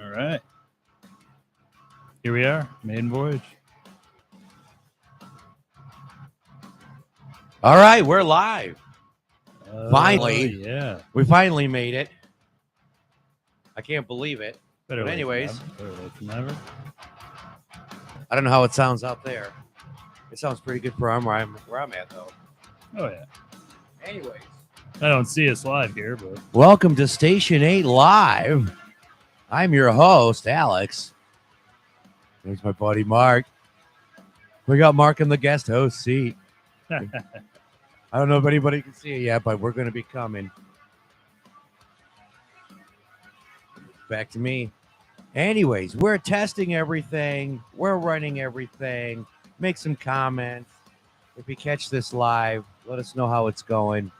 All right. Here we are, maiden voyage. All right, we're live. Finally. Yeah. We finally made it. I can't believe it. Better But late anyways, than never. Better late than never. I don't know how it sounds out there. It sounds pretty good for where I'm at, though. Oh, yeah. Anyways. I don't see us live here, but Welcome to Station 8 Live. I'm your host, Alex. There's my buddy, Mark. We got Mark in the guest host seat. I don't know if anybody can see it yet, but we're going to be coming. Back to me. Anyways, we're testing everything. We're running everything. Make some comments. If you catch this live, let us know how it's going.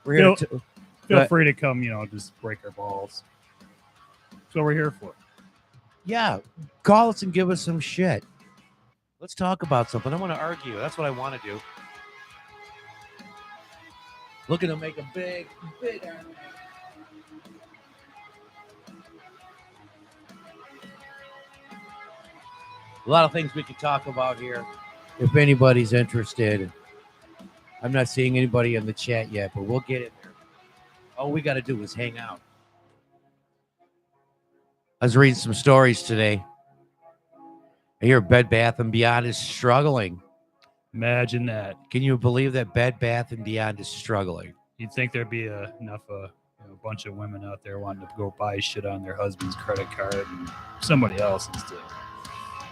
We're here to feel free to come, just break our balls. That's what we're here for. Yeah, call us and give us some shit. Let's talk about something. I want to argue. That's what I want to do. Looking to make a big argument. A lot of things we could talk about here. If anybody's interested. I'm not seeing anybody in the chat yet, but we'll get in there. All we got to do is hang out. I was reading some stories today. I hear Bed Bath & Beyond is struggling. Imagine that. Can you believe that Bed Bath & Beyond is struggling? You'd think there'd be enough a bunch of women out there wanting to go buy shit on their husband's credit card and somebody else's to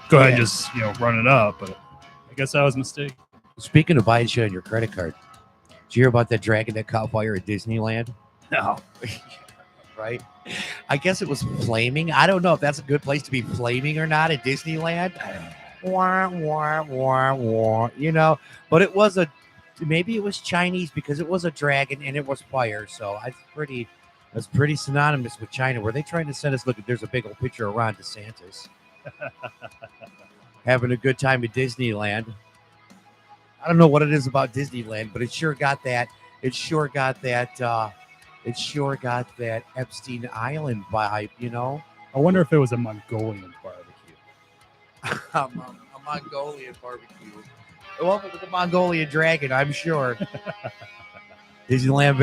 go ahead and just run it up, but I guess that was a mistake. Speaking of buying shit on your credit card, did you hear about that dragon that caught fire at Disneyland? No. Right? I guess it was flaming. I don't know if that's a good place to be flaming or not at Disneyland. Wah, wah, wah, wah, but it was maybe it was Chinese because it was a dragon and it was fire. So that's pretty synonymous with China. Were they trying to send us? Look, there's a big old picture of Ron DeSantis having a good time at Disneyland. I don't know what it is about Disneyland, but it sure got that Epstein Island vibe, I wonder if it was a Mongolian barbecue. a Mongolian barbecue. Well, with the Mongolian dragon, I'm sure. Disneyland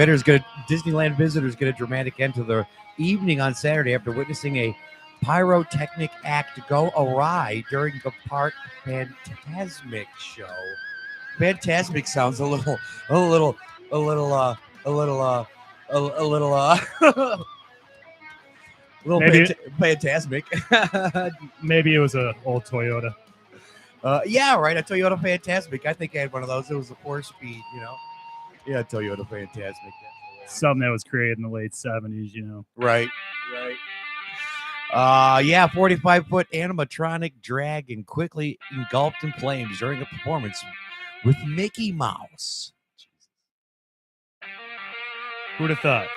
visitors get a dramatic end to their evening on Saturday after witnessing a pyrotechnic act go awry during the Park Phantasmic show. Phantasmic sounds a little phantasmic. Maybe it was an old Toyota. Yeah, right. A Toyota Phantasmic. I think I had one of those. It was a 4-speed, Yeah, Toyota Phantasmic. Something that was created in the late 70s, Right. 45-foot animatronic dragon quickly engulfed in flames during a performance with Mickey Mouse. Who'd have thought?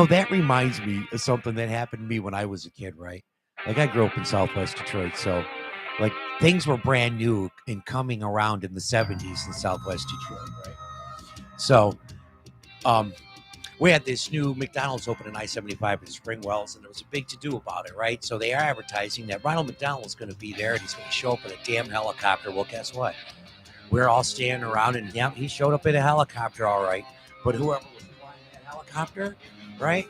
That reminds me of something that happened to me when I was a kid, right? Like, I grew up in Southwest Detroit, so, like, things were brand new and coming around in the 70s in Southwest Detroit, right? So, we had this new McDonald's open in I-75 in Spring Wells, and there was a big to-do about it, right? So they are advertising that Ronald McDonald was going to be there, and he's going to show up in a damn helicopter. Well, guess what? We're all standing around, and yeah, he showed up in a helicopter, all right. But whoever was flying that helicopter, right,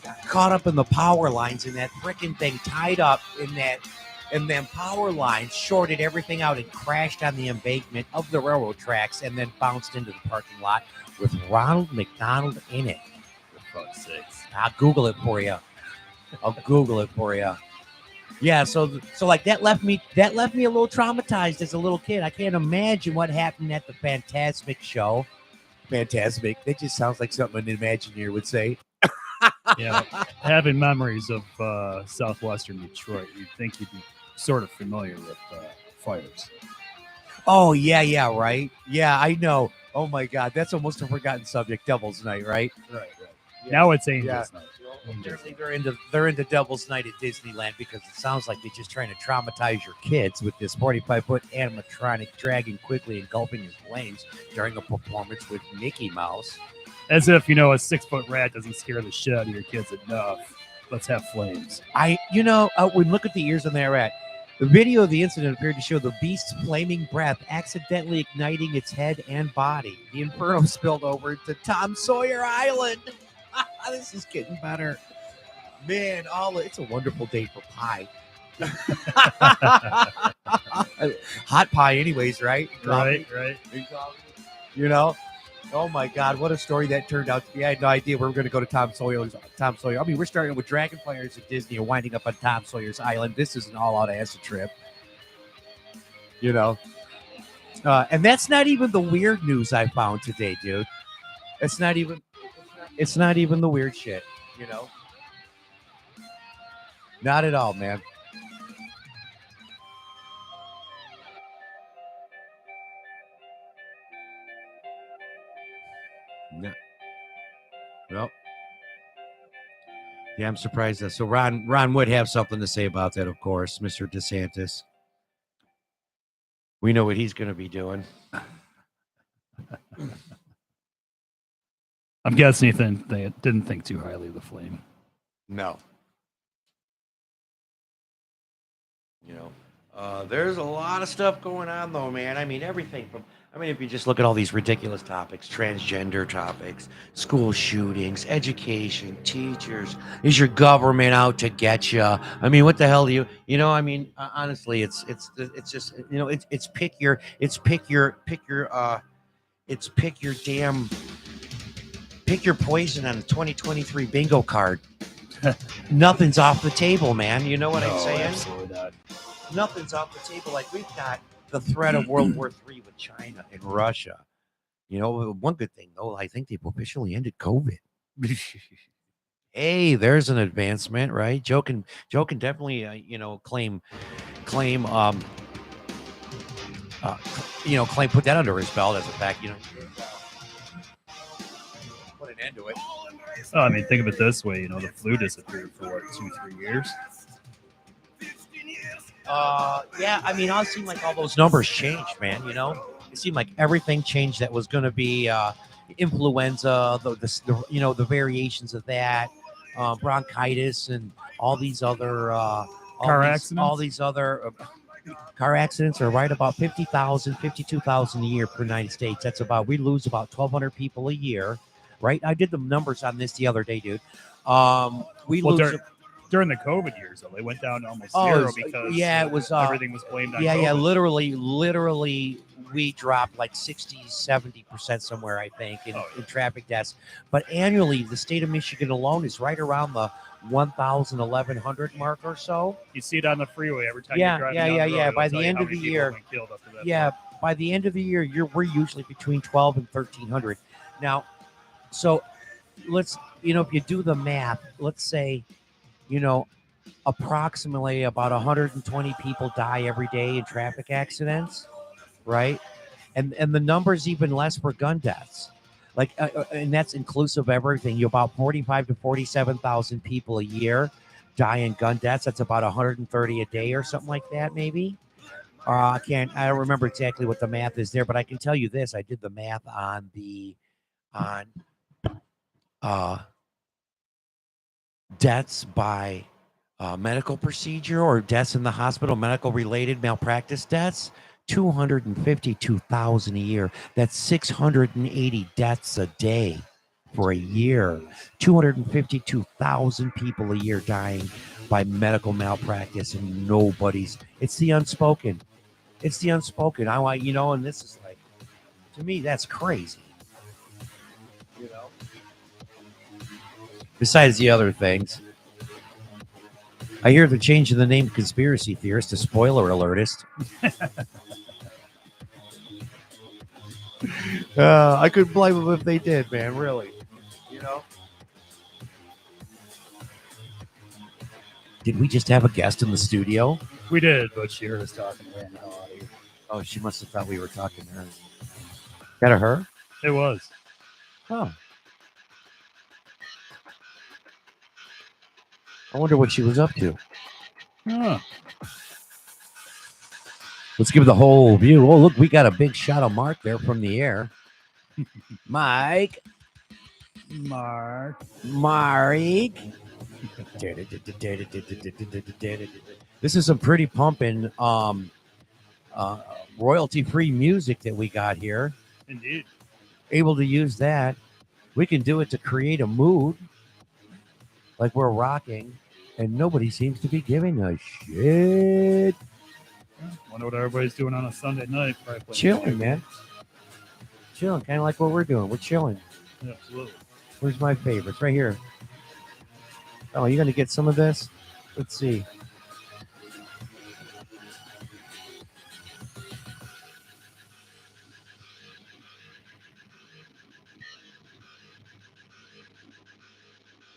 got caught up in the power lines, and that freaking thing tied up in that, and then power lines shorted everything out and crashed on the embankment of the railroad tracks and then bounced into the parking lot with Ronald McDonald in it. For fuck's sakes. I'll Google it for you. Yeah, so like that left me a little traumatized as a little kid. I can't imagine what happened at the Phantasmic show. Phantasmic. That just sounds like something an Imagineer would say. Yeah, having memories of southwestern Detroit, you'd think you'd be sort of familiar with fires. Oh, yeah, right? Yeah, I know. Oh, my God. That's almost a forgotten subject. Devil's Night, right? Right. Yeah. Now it's Angel's Night. Apparently they're into Devil's Night at Disneyland because it sounds like they're just trying to traumatize your kids with this 45-foot animatronic dragon quickly engulfing in flames during a performance with Mickey Mouse. As if, a 6-foot rat doesn't scare the shit out of your kids enough. let's have flames. When look at the ears on that rat. The video of the incident appeared to show the beast's flaming breath accidentally igniting its head and body. The inferno spilled over to Tom Sawyer Island. This is getting better. Man, it's a wonderful day for pie. Hot pie, anyways, right? Right. Oh my God, what a story that turned out to be. I had no idea we were going to go to Tom Sawyer. I mean, we're starting with Dragonflyers at Disney and winding up on Tom Sawyer's Island. This is an all-out acid trip. And that's not even the weird news I found today, dude. It's not even the weird shit, Not at all, man. No. Nope. Yeah, I'm surprised that. So Ron would have something to say about that, of course, Mr. DeSantis. We know what he's going to be doing. I'm guessing they didn't think too highly of the flame. No. There's a lot of stuff going on, though, man. I mean, everything from, if you just look at all these ridiculous topics, transgender topics, school shootings, education, teachers, is your government out to get you? I mean, what the hell do you, honestly, it's just, it's pick your poison on the 2023 bingo card. Nothing's off the table, man. You know what I'm saying? Absolutely not. Nothing's off the table. Like, we've got the threat of World War III with China and Russia. One good thing, though, I think they've officially ended COVID. Hey, there's an advancement, right? Joe can definitely, claim, claim, put that under his belt as a fact, put an end to it. Oh, think of it this way, the flu disappeared for 2-3 years. Yeah, it seemed like all those numbers changed, man. It seemed like everything changed that was going to be influenza, the variations of that, bronchitis, and all these other car accidents. All these other car accidents are right about 50,000, 52,000 a year per United States. That's we lose about 1,200 people a year, right? I did the numbers on this the other day, dude. During the COVID years, though, they went down to almost zero because it was everything was blamed on COVID. Yeah, literally, we dropped like 60-70% somewhere, I think, in traffic deaths. But annually, the state of Michigan alone is right around the 1,000, 1,100 mark or so. You see it on the freeway every time you're driving down the road. By the end of the year, by the end of the year, we're usually between 12 and 1,300. Now, so let's, if you do the math, let's say, approximately about 120 people die every day in traffic accidents, right? And the number's even less for gun deaths. Like, and that's inclusive of everything. You about 45 to 47,000 people a year die in gun deaths. That's about 130 a day or something like that, maybe. I don't remember exactly what the math is there, but I can tell you this. I did the math on deaths by medical procedure or deaths in the hospital, medical related malpractice deaths, 252,000 a year. That's 680 deaths a day for a year. 252,000 people a year dying by medical malpractice, and it's the unspoken. It's the unspoken. And this is like, to me, that's crazy. Besides the other things, I hear they're changing the name conspiracy theorist to spoiler alertist. I couldn't blame them if they did, man. Really, Did we just have a guest in the studio? We did, but she heard us talking and ran the hell out of here. Oh, she must have thought we were talking to her. That a her? It was. Oh. I wonder what she was up to. Oh. Let's give the whole view. Oh, look, we got a big shot of Mark there from the air. Mike. This is some pretty pumping royalty-free music that we got here. Indeed. Able to use that. We can do it to create a mood like we're rocking, and nobody seems to be giving a shit. Wonder what everybody's doing on a Sunday night. Probably playing Chilling, video man. games. Chilling, kind of like what we're doing. We're chilling. Yeah, absolutely. Where's my favorites? Right here. Oh, you gonna get some of this? Let's see.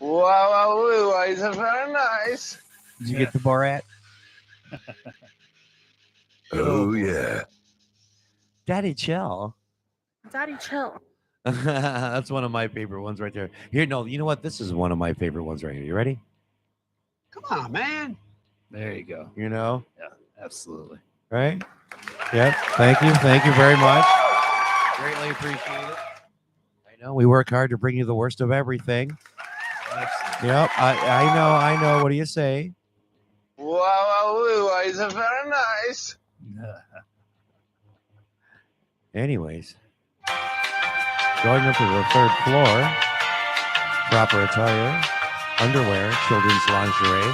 Wow, it's very nice. Did you get the Borat? Oh, yeah. Daddy chill. Daddy, chill. That's one of my favorite ones right there. Here, no, you know what? This is one of my favorite ones right here. You ready? Come on, man. There you go. You know, Absolutely. right? Yep. Thank you. Thank you very much. Greatly appreciate it. I know we work hard to bring you the worst of everything. Absolutely. Yep. I know. What do you say? Wow, it's very nice. Anyways, going up to the third floor, proper attire, underwear, children's lingerie.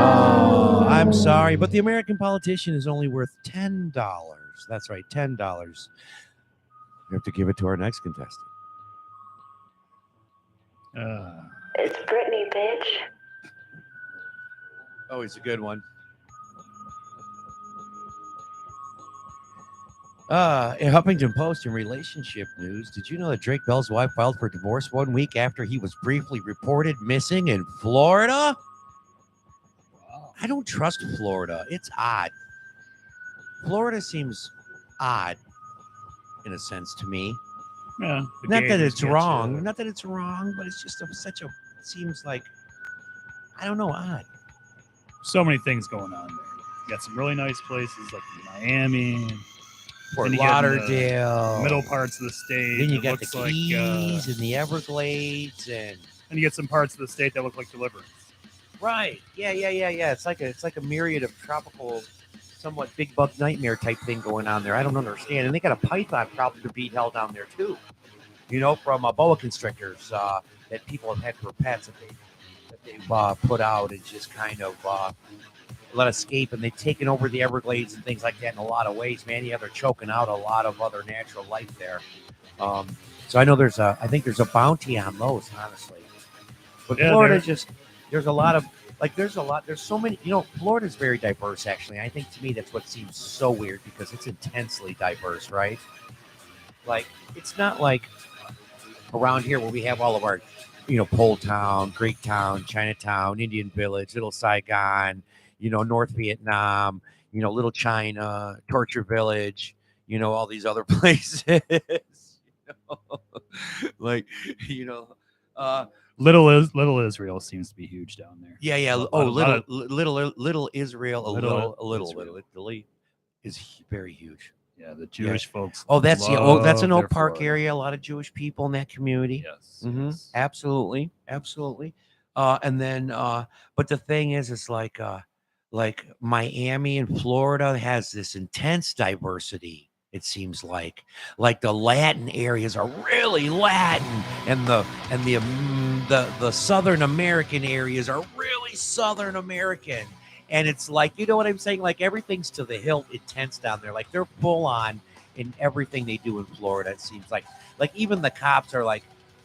Oh, I'm sorry, but the American politician is only worth $10. That's right, $10. We have to give it to our next contestant. It's Brittany, bitch. Oh, he's a good one. In Huffington Post in relationship news, did you know that Drake Bell's wife filed for divorce 1 week after he was briefly reported missing in Florida? Wow. I don't trust Florida. It's odd. Florida seems odd in a sense to me. Yeah. the Not that gators it's get wrong. you. Not that it's wrong, but it's just such a seems like I don't know, odd. So many things going on there. You got some really nice places like Miami, Fort Then you get in the Lauderdale, middle parts of the state. Then you it got the looks like, Keys and the Everglades, and and you get some parts of the state that look like Deliverance. right, yeah. It's like a myriad of tropical, somewhat big bug nightmare type thing going on there. I don't understand, and they got a python problem to be held down there too. You know, from boa constrictors that people have had for pets that they've put out and just kind of let escape, and they've taken over the Everglades and things like that in a lot of ways, man. Yeah, they're choking out a lot of other natural life there. So I know I think there's a bounty on those, honestly. But Yeah, Florida there- there's so many, Florida's very diverse, actually. I think to me that's what seems so weird because it's intensely diverse, right? Like, it's not like around here where we have all of our, Pole Town, Greek Town, Chinatown, Indian Village, Little Saigon, North Vietnam, Little China, Torture Village, all these other places. Like, Little Israel seems to be huge down there. yeah. A Oh, lot of- little Israel, Little little Italy is very huge. Yeah, the Jewish folks. Oh, that's an love old their park Florida. area. A lot of Jewish people in that community. Yes, Mhm. yes. Absolutely. And then, but the thing is, it's like Miami and Florida has this intense diversity. It seems like the Latin areas are really Latin, and the Southern American areas are really Southern American. And it's like, you know what I'm saying? Like, everything's to the hilt intense down there. Like, they're full on in everything they do in Florida. It seems like even the cops are like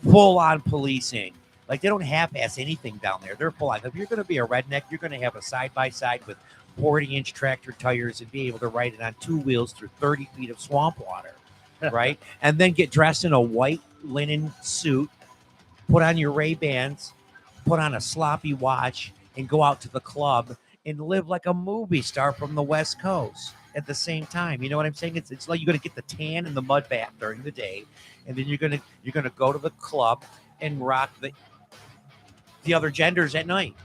full on policing. Like, they don't half-ass anything down there. They're full on. If you're going to be a redneck, you're going to have a side-by-side with 40-inch tractor tires and be able to ride it on 2 wheels through 30 feet of swamp water, right? And then get dressed in a white linen suit, put on your Ray-Bans, put on a sloppy watch, and go out to the club and live like a movie star from the West Coast at the same time. You know what I'm saying? It's like you're gonna get the tan and the mud bath during the day, and then you're gonna go to the club and rock the other genders at night.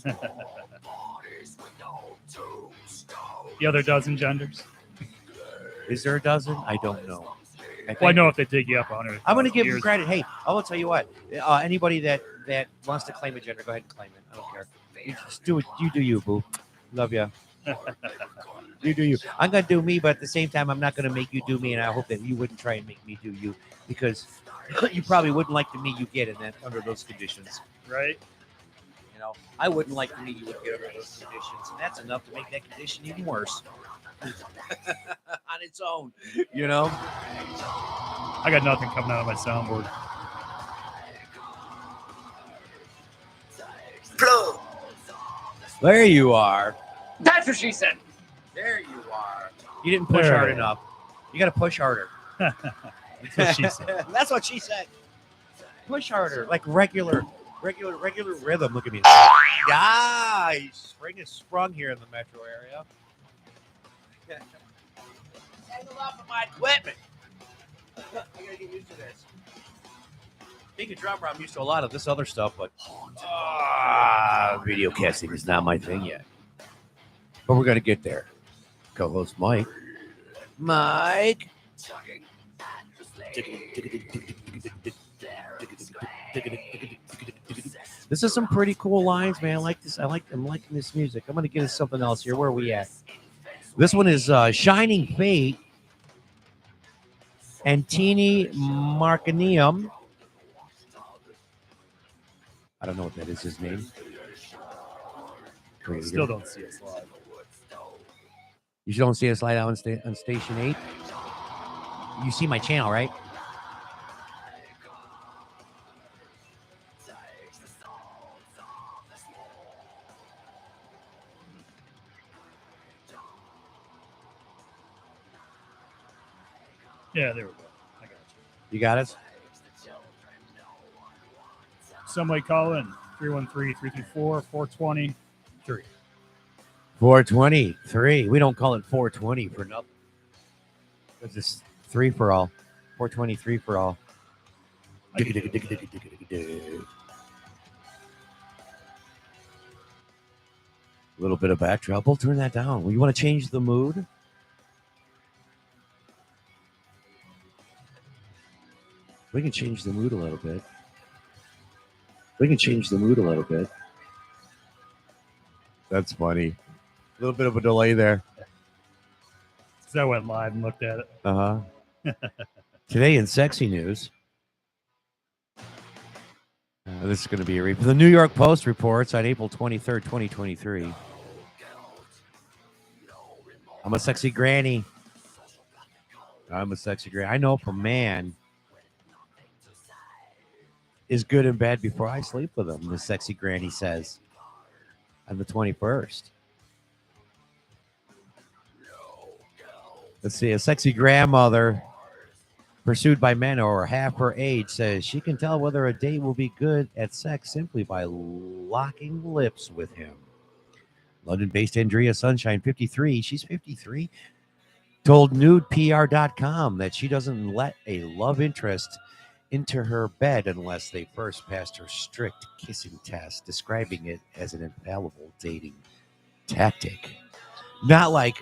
The other dozen genders. Is there a dozen? I don't know. Okay, Well, I thank know you. if they dig you up on it. I'm going to give them credit. Hey, I will tell you what. Anybody that wants to claim a gender, go ahead and claim it. I don't care. You just do it. You do you, boo. Love ya. You do you. I'm going to do me, but at the same time, I'm not going to make you do me, and I hope that you wouldn't try and make me do you, because you probably wouldn't like the me you get in that under those conditions. Right? You know, I wouldn't like the me you would get under those conditions, and that's enough to make that condition even worse on its own. You know. I got nothing coming out of my soundboard. There you are. That's what she said. There you are. You didn't push There. hard enough. You got to push harder. That's what she said. That's what she said. Push harder, like regular rhythm. Look at me. Nice. Spring is sprung here in the metro area. Hang a lot for my equipment. I gotta get used to this. Being a drummer, I'm used to a lot of this other stuff, but video casting is not my thing yet. But we're gonna get there. Co-host Mike. This is some pretty cool lines, man. I like this. I'm liking this music. I'm gonna get us something else here. Where are we at? This one is Shining Fate and Teeny Marcanium. I don't know what that is, his name. Still don't see us live. You don't see us live on Station 8? You see my channel, right? Yeah, there we go. I got you. You got us? Somebody call in 313-324-423. 423. We don't call it 420 for nothing. It's just 3 for all. 423 for all. A little bit of backdrop. We'll turn that down. You want to change the mood? We can change the mood a little bit. That's funny. A little bit of a delay there. So I went live and looked at it. Uh-huh. Today in sexy news, this is going to be a read. The New York Post reports on April 23rd, 2023. I'm a sexy granny. I know if a man is good and bad before I sleep with him, the sexy granny says on the 21st. Let's see. A sexy grandmother pursued by men who are half her age says she can tell whether a date will be good at sex simply by locking lips with him. London-based Andrea Sunshine, 53, she's 53, told NudePR.com that she doesn't let a love interest into her bed unless they first passed her strict kissing test, describing it as an infallible dating tactic. Not like,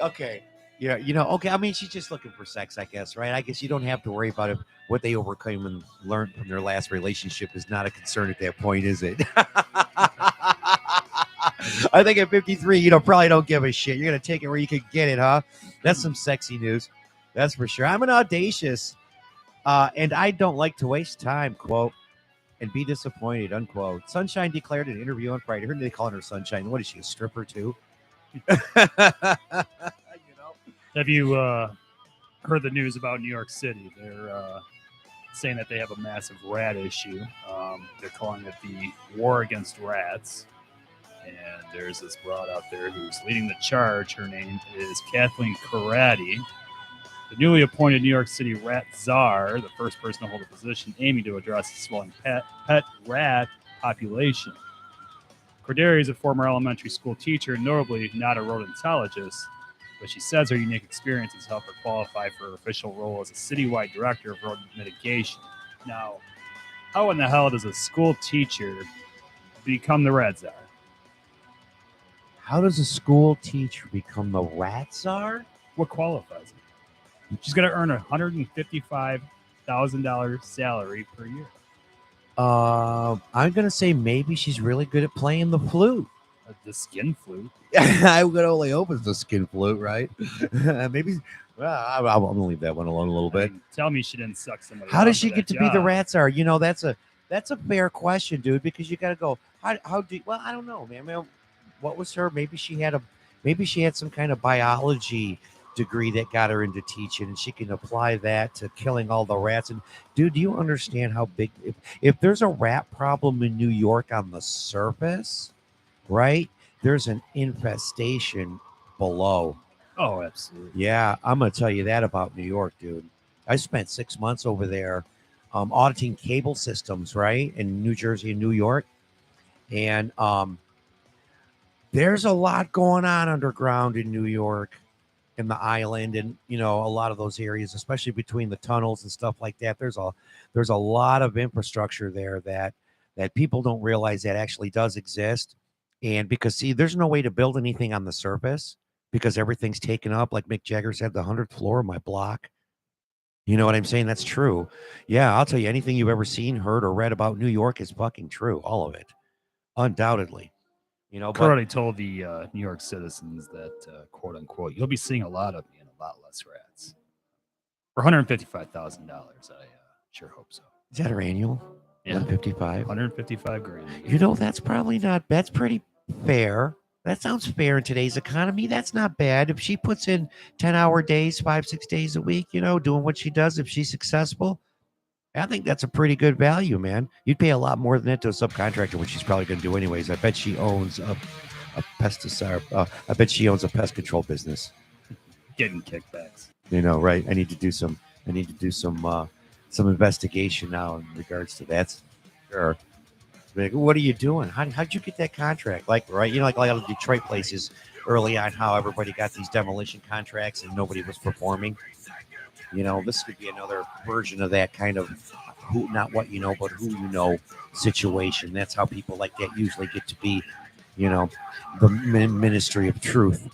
okay, yeah, you know, okay, I mean, she's just looking for sex, I guess, right? I guess you don't have to worry about it. What they overcame and learned from their last relationship is not a concern at that point, is it? I think at 53, you probably don't give a shit. You're going to take it where you can get it, huh? That's some sexy news. That's for sure. I'm an audacious, and I don't like to waste time, quote, and be disappointed, unquote. Sunshine declared in an interview on Friday. I heard they calling her Sunshine. What is she, a stripper too? Have you heard the news about New York City? They're saying that they have a massive rat issue. They're calling it the war against rats. And there's this broad out there who's leading the charge. Her name is Kathleen Karate, the newly appointed New York City rat czar, the first person to hold a position aiming to address the swelling pet rat population. Corderi is a former elementary school teacher, notably not a rodentologist, but she says her unique experiences help her qualify for her official role as a citywide director of rodent mitigation. Now, how in the hell does a school teacher become the rat czar? How does a school teacher become the rat czar? What qualifies it? She's going to earn $155,000 salary per year. I'm gonna say maybe she's really good at playing the flute. The skin flute. I would only hope it's the skin flute, right? Maybe. Well, I'm gonna leave that one alone a little bit. Tell me she didn't suck somebody. How off does she for get that to be the job. rat czar? You know, that's a fair question, dude. Because you got to go. How do? Well, I don't know, man. What was her? Maybe she had some kind of biology degree that got her into teaching, and she can apply that to killing all the rats. And dude, do you understand how big? If there's a rat problem in New York on the surface, right? There's an infestation below. Oh, absolutely. Yeah, I'm gonna tell you that about New York, dude. I spent 6 months over there, auditing cable systems, right, in New Jersey and New York, and there's a lot going on underground in New York, in the island, and a lot of those areas, especially between the tunnels and stuff like that. There's a lot of infrastructure there that people don't realize that actually does exist, and because see, there's no way to build anything on the surface because everything's taken up. Like Mick Jagger said, the 100th floor of my block. You know what I'm saying? That's true. Yeah, I'll tell you, anything you've ever seen, heard, or read about New York is fucking true. All of it. Undoubtedly. But Karate told the New York citizens that, quote unquote, you'll be seeing a lot of me and a lot less rats. For $155,000, I sure hope so. is that her annual? Yeah. 155? 155 grand. That's probably not, that's pretty fair. That sounds fair in today's economy. That's not bad. If she puts in 10-hour days, 5-6 days a week, doing what she does, if she's successful, I think that's a pretty good value, man. You'd pay a lot more than that to a subcontractor, which she's probably going to do anyways. I bet she owns a pesticide. I bet she owns a pest control business. Getting kickbacks. Right? I need to do some investigation now in regards to that. Sure. Like, what are you doing? How'd you get that contract? Like, right? Like a lot of Detroit places early on, how everybody got these demolition contracts and nobody was performing. This could be another version of that kind of who, not what you know, but who you know situation. That's how people like that usually get to be, the ministry of truth.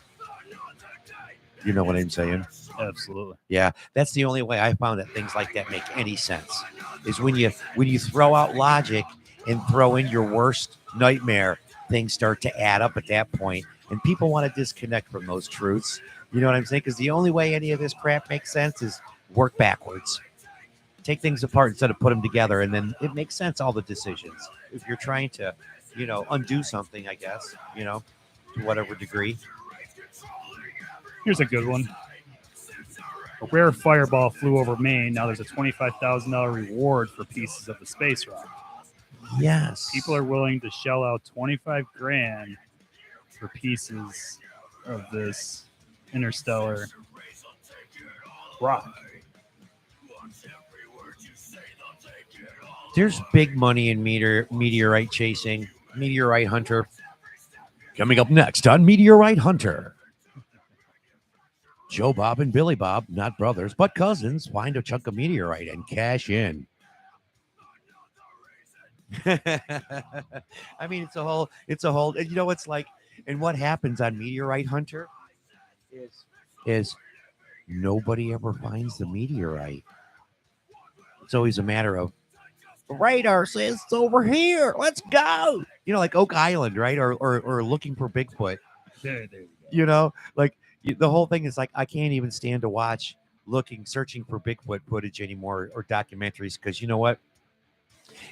You know what I'm saying? Absolutely. Yeah, that's the only way I found that things like that make any sense is when you throw out logic and throw in your worst nightmare, things start to add up at that point, and people want to disconnect from those truths. You know what I'm saying? Because the only way any of this crap makes sense is work backwards. Take things apart instead of put them together, and then it makes sense, all the decisions. If you're trying to, undo something, I guess, to whatever degree. Here's a good one. A rare fireball flew over Maine. Now there's a $25,000 reward for pieces of the space rock. Yes. People are willing to shell out 25 grand for pieces of this interstellar rock. There's big money in meteorite chasing, meteorite hunter. Coming up next on Meteorite Hunter. Joe Bob and Billy Bob, not brothers, but cousins, find a chunk of meteorite and cash in. I mean, it's a whole, it's like, and what happens on Meteorite Hunter is nobody ever finds the meteorite. It's always a matter of, radar says it's over here. Let's go. Like Oak Island, right? Or looking for Bigfoot. There you go. Like the whole thing is like, I can't even stand to watch searching for Bigfoot footage anymore or documentaries. Because you know what?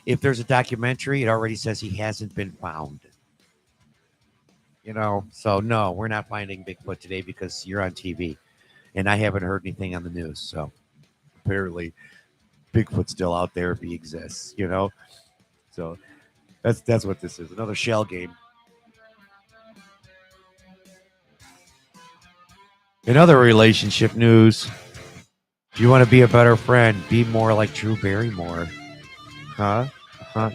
If there's a documentary, it already says he hasn't been found. So no, we're not finding Bigfoot today because you're on TV. And I haven't heard anything on the news. So apparently Bigfoot's still out there if he exists, So that's what this is. Another shell game. In other relationship news, if you want to be a better friend, be more like Drew Barrymore. Huh?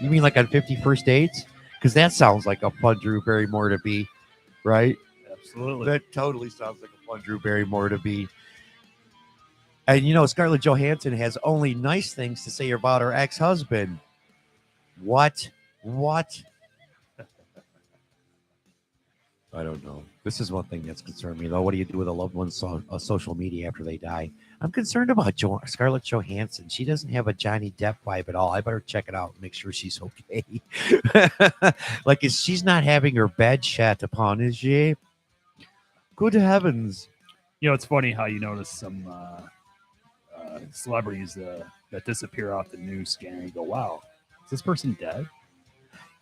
You mean like on 50 First Dates? Because that sounds like a fun Drew Barrymore to be, right? Absolutely. That totally sounds like a fun Drew Barrymore to be. And Scarlett Johansson has only nice things to say about her ex-husband. What? I don't know. This is one thing that's concerned me, though. What do you do with a loved one's social media after they die? I'm concerned about Scarlett Johansson. She doesn't have a Johnny Depp vibe at all. I better check it out and make sure she's okay. Like, she's not having her bed shat upon, is she? Good heavens. You know, it's funny how you notice some celebrities that disappear off the news scan. You go, wow, is this person dead?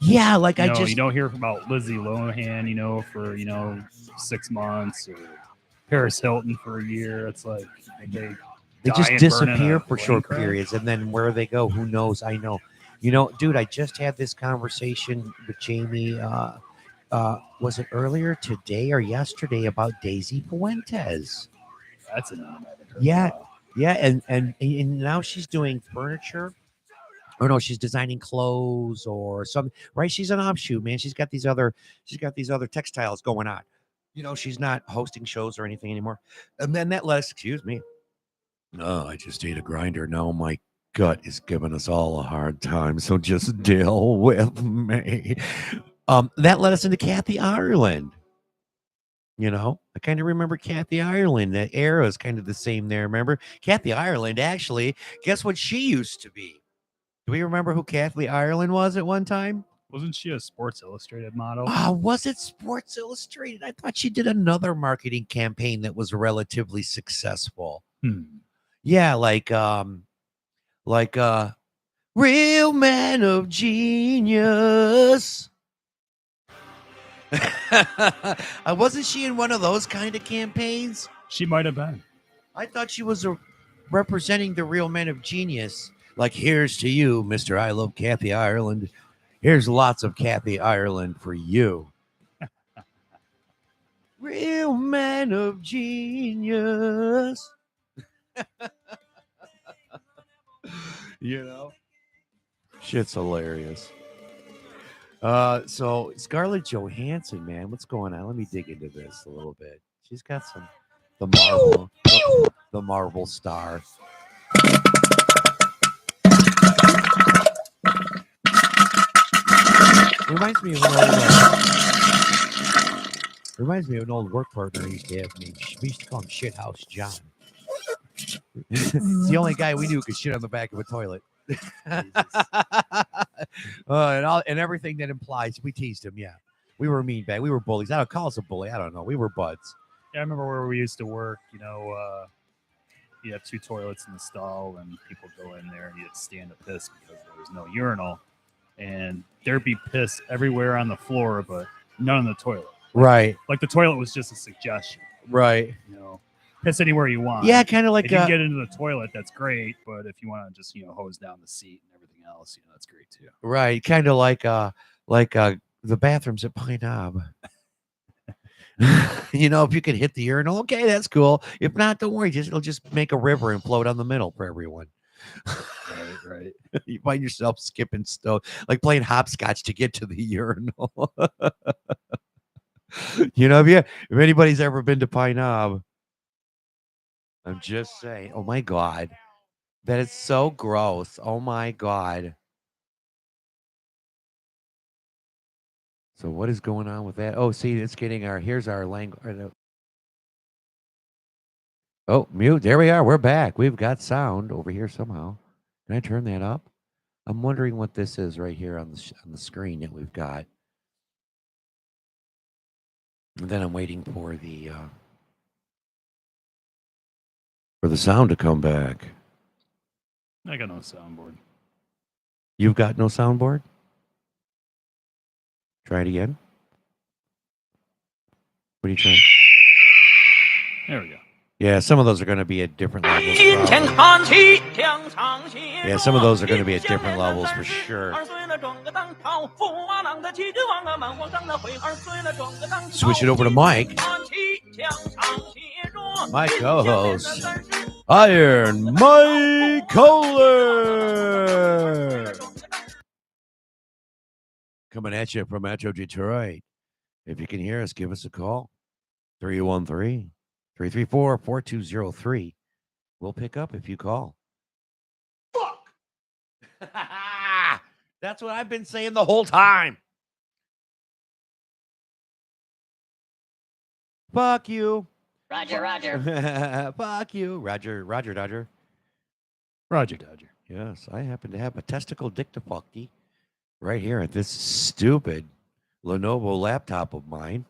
Yeah, like You don't hear about Lizzie Lohan, for 6 months, or Paris Hilton for a year. It's like they just die and burn in disappear a for plane short crash. periods, and then where they go, who knows? I know. Dude, I just had this conversation with Jamie. Was it earlier today or yesterday about Daisy Fuentes? That's a name I haven't heard. Yeah, Wow. yeah, and now she's doing furniture. Or no, she's designing clothes or something, right? She's an offshoot, man. She's got these other textiles going on. She's not hosting shows or anything anymore. And then that led us, excuse me. Oh, I just ate a grinder. Now my gut is giving us all a hard time. So just deal with me. That led us into Kathy Ireland. I kind of remember Kathy Ireland. That era is kind of the same there. Remember? Kathy Ireland, actually, guess what she used to be? Do we remember who Kathy Ireland was at one time? Wasn't she a Sports Illustrated model? Was it Sports Illustrated? I thought she did another marketing campaign that was relatively successful. Yeah, like Real Man of Genius. Wasn't she in one of those kind of campaigns? She might have been. I thought she was representing the Real Men of Genius. Like, here's to you, Mr. I Love Kathy Ireland. Here's lots of Kathy Ireland for you. Real Man of Genius. Shit's hilarious. So Scarlett Johansson, man, what's going on? Let me dig into this a little bit. She's got the Marvel star. Reminds me of an old work partner I used to have. We used to call him Shithouse John. It's the only guy we knew could shit on the back of a toilet. And everything that implies, we teased him. Yeah, we were a mean bag. We were bullies. I don't call us a bully. I don't know. We were buds. Yeah, I remember where we used to work. You have 2 toilets in the stall, and people go in there and you'd stand to piss because there was no urinal, and there'd be piss everywhere on the floor, but none in the toilet. Right. Like the toilet was just a suggestion. Right. Piss anywhere you want. Yeah, kind of like if you can get into the toilet, that's great. But if you want to just hose down the seat and everything else, that's great too. Right, kind of like the bathrooms at Pine Knob. If you could hit the urinal, okay, that's cool. If not, don't worry. It'll just make a river and flow down the middle for everyone. Right. You find yourself skipping like playing hopscotch to get to the urinal. If anybody's ever been to Pine Knob, I'm just saying. Oh my God, that is so gross. Oh my God. So what is going on with that? Oh, see, it's getting here's our language. Oh, mute. There we are. We're back. We've got sound over here somehow. Can I turn that up? I'm wondering what this is right here on the screen that we've got. And then I'm waiting for the sound to come back. I got no soundboard. You've got no soundboard? Try it again. What are you trying? There we go. Yeah, some of those are going to be at different levels. Yeah, some of those are going to be at different levels for sure. Switch it over to Mike. My co-host, Iron Mike Kohler. Coming at you from Metro Detroit. If you can hear us, give us a call. 313-334-4203. We'll pick up if you call. Fuck! That's what I've been saying the whole time. Fuck you. Roger, Roger. Fuck you, Roger, Dodger. Roger Dodger. Yes, I happen to have a testicle dictafucky right here at this stupid Lenovo laptop of mine,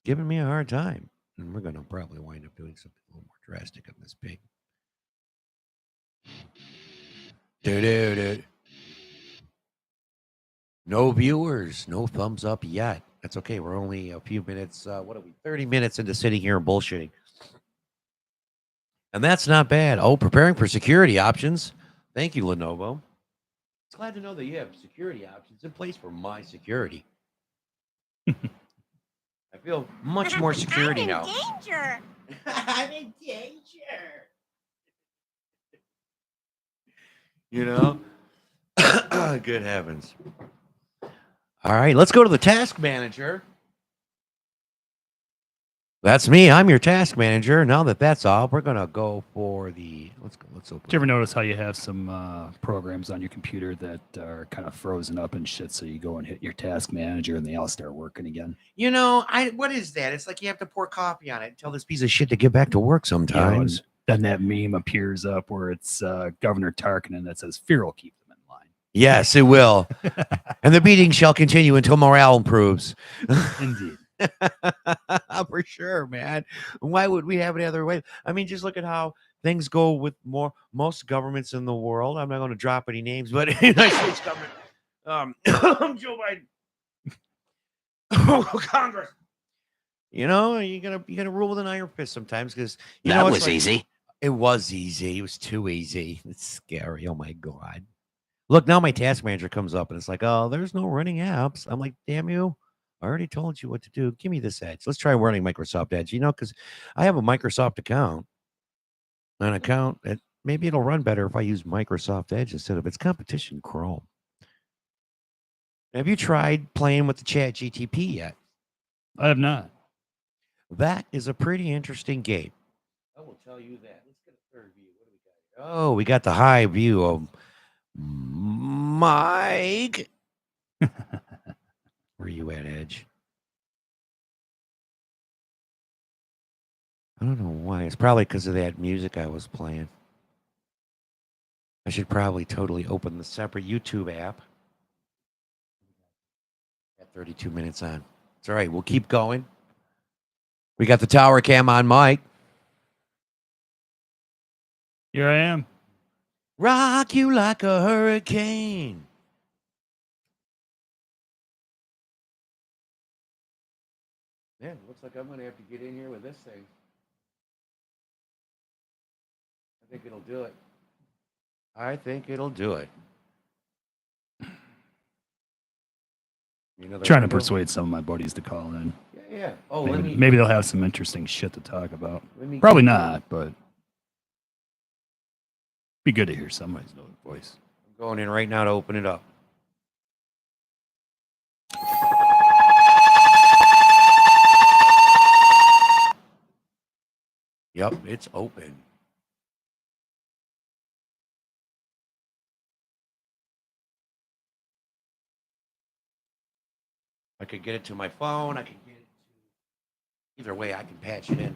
giving me a hard time. And we're going to probably wind up doing something a little more drastic on this pig. No viewers, no thumbs up yet. That's okay. We're only a few minutes. 30 minutes into sitting here and bullshitting. And that's not bad. Oh, preparing for security options. Thank you, Lenovo. It's glad to know that you have security options in place for my security. I feel much more security now. Danger. I'm in danger. You know? Good heavens. All right, let's go to the task manager. That's me. I'm your task manager. Now that that's all, we're gonna go for the. Let's go. Let's open. Did you ever notice how you have some programs on your computer that are kind of frozen up and shit? So you go and hit your task manager, and they all start working again. You know, what is that? It's like you have to pour coffee on it and tell this piece of shit to get back to work sometimes. Then that meme appears up where it's Governor Tarkin that says, "Fear will keep them in line." Yes, it will. And the beating shall continue until morale improves. Indeed. For sure, man. Why would we have any other way? I mean, just look at how things go with most governments in the world. I'm not going to drop any names, but United States government, Joe Biden, Congress. You know, you gotta rule with an iron fist sometimes because That was easy. It was easy. It was too easy. It's scary. Oh my god. Look, now my task manager comes up and it's like, oh, there's no running apps. I'm like, damn you. I already told you what to do. Give me this Edge. Let's try running Microsoft Edge, you know, because I have a Microsoft account. Maybe it'll run better if I use Microsoft Edge instead of its competition, Chrome. Have you tried playing with the Chat GTP yet? I have not. That is a pretty interesting game. I will tell you that. Let's get a third view. What do we got here? Oh, we got the high view of Mike. Where you at, Edge? I don't know why. It's probably because of that music I was playing. I should probably totally open the separate YouTube app. Got 32 minutes on. It's all right. We'll keep going. We got the tower cam on Mike. Here I am. Rock you like a hurricane. Man, looks like I'm going to have to get in here with this thing. I think it'll do it. You know, Trying to persuade some of my buddies to call in. Yeah. Oh, maybe they'll have some interesting shit to talk about. Probably not, but be good to hear somebody's voice. I'm going in right now to open it up. Yep, it's open. I could get it to my phone. I could get it to... Either way, I can patch it in.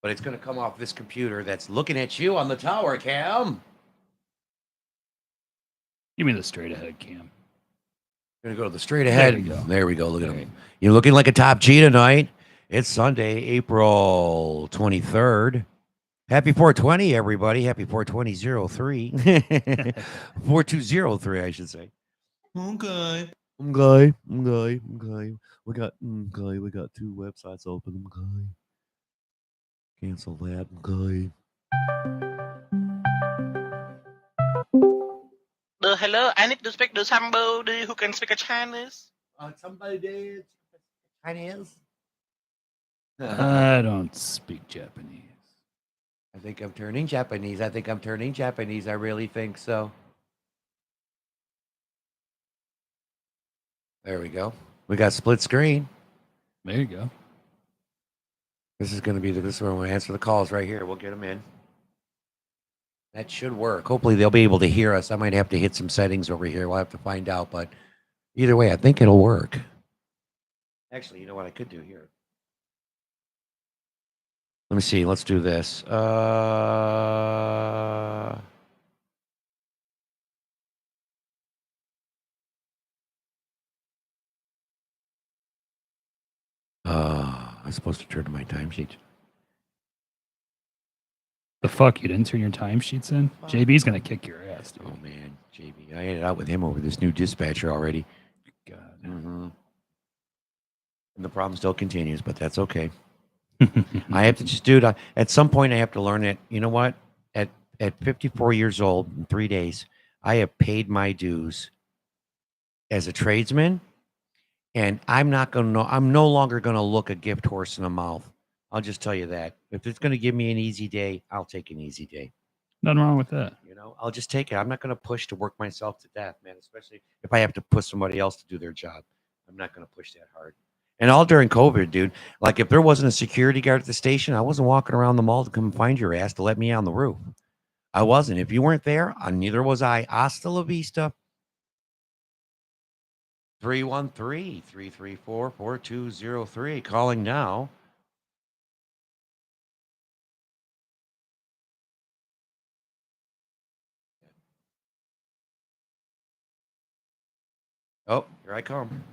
But it's going to come off this computer that's looking at you on the tower cam. Give me the straight ahead cam. Going to go to the straight ahead. There we go. Look at him. You're looking like a top G tonight. It's Sunday, April 23rd. Happy 420, everybody. Happy 42003. 4203, I should say. Okay. We got two websites open. Okay. Cancel that. Okay. Hello, I need to speak to somebody who can speak a Chinese. Somebody did Chinese. I don't speak Japanese. I think I'm turning Japanese. I really think so. There we go. We got split screen. There you go. This is going to be this where we'll answer the calls right here. We'll get them in. That should work. Hopefully they'll be able to hear us. I might have to hit some settings over here. We'll have to find out. But either way, I think it'll work. Actually, you know what I could do here? Let me see. Let's do this. I'm supposed to turn to my timesheet. The fuck, you didn't turn your timesheets in? JB's gonna kick your ass, dude. Oh man, JB, I had it out with him over this new dispatcher already. God. And the problem still continues, but that's okay. I have to just, dude. At some point, I have to learn that. You know what? At 54 years old, in 3 days, I have paid my dues as a tradesman, and I'm not going to know. I'm no longer going to look a gift horse in the mouth. I'll just tell you that. If it's going to give me an easy day, I'll take an easy day. Nothing wrong with that. You know, I'll just take it. I'm not going to push to work myself to death, man. Especially if I have to push somebody else to do their job. I'm not going to push that hard. And all during COVID, dude. Like if there wasn't a security guard at the station, I wasn't walking around the mall to come find your ass to let me on the roof. I wasn't. If you weren't there, neither was I. Hasta la vista. 313-334-4203. Calling now. Oh, here I come.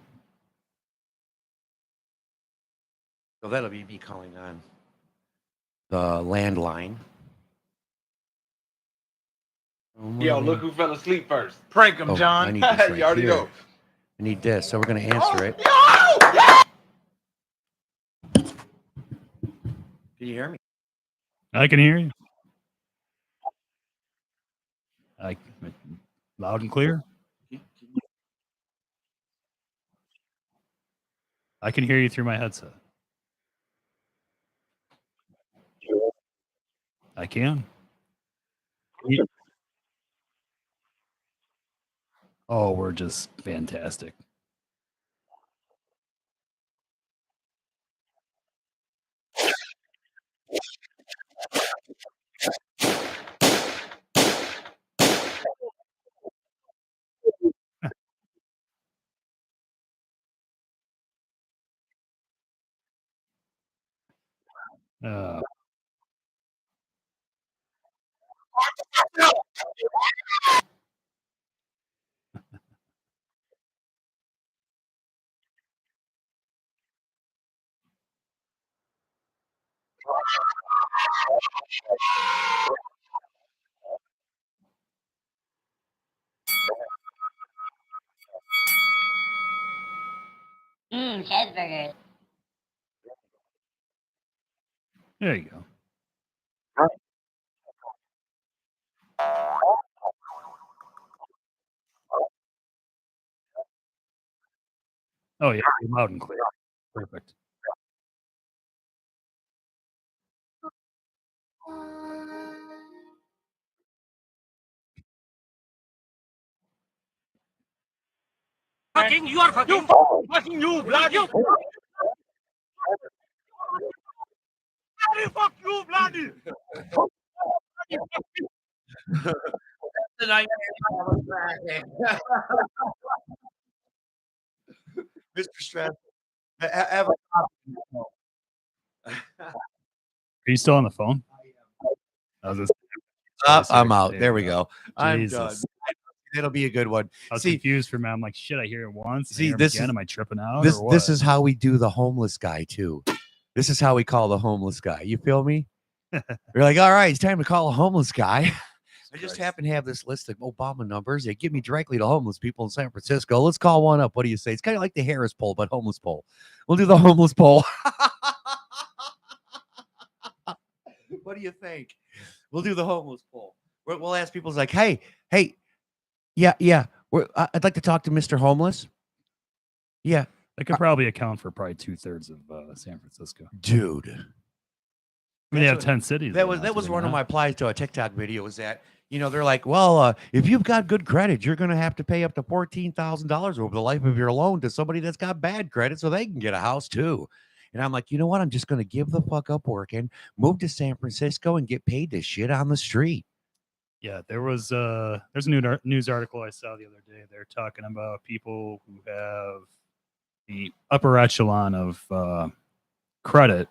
So that'll be me calling on the landline. Yo, look who fell asleep first. Prank him, Oh, John. I need this right You already here. know. I need this, so we're going to answer it. Can you hear me? I can hear you. Loud and clear. I can hear you through my headset. I can. Oh, we're just fantastic. Uh, Cheeseburgers. there you go. Oh yeah, you're loud and clear. Perfect. Fucking, you are fucking. Fucking you, bloody. Fuck you, bloody. Mr. Stress, have Are you still on the phone? I was just, I'm out. There we go. I'm done. Jesus. It'll be a good one. I was See, confused for a minute. I'm like, shit, I hear it once. see, I hear him this again. is- Am I tripping out? this or what? this is how we do the homeless guy too. This is how we call the homeless guy. You feel me? We're like, all right, it's time to call a homeless guy. I just happen to have this list of Obama numbers. They give me directly to homeless people in San Francisco. Let's call one up. What do you say? It's kind of like the Harris poll, but homeless poll. We'll do the homeless poll. What do you think? We'll do the homeless poll. We'll ask people, like, hey, yeah. I'd like to talk to Mr. Homeless. Yeah, That could probably account for probably 2/3 of San Francisco. dude. I mean, they have 10 cities. That was one of my replies to a TikTok video. Was that, they're like, well, if you've got good credit, you're going to have to pay up to $14,000 over the life of your loan to somebody that's got bad credit so they can get a house too. And I'm like, you know what? I'm just going to give the fuck up working, move to San Francisco, and get paid to shit on the street. Yeah, there's a new news article I saw the other day. They're talking about people who have the upper echelon of credit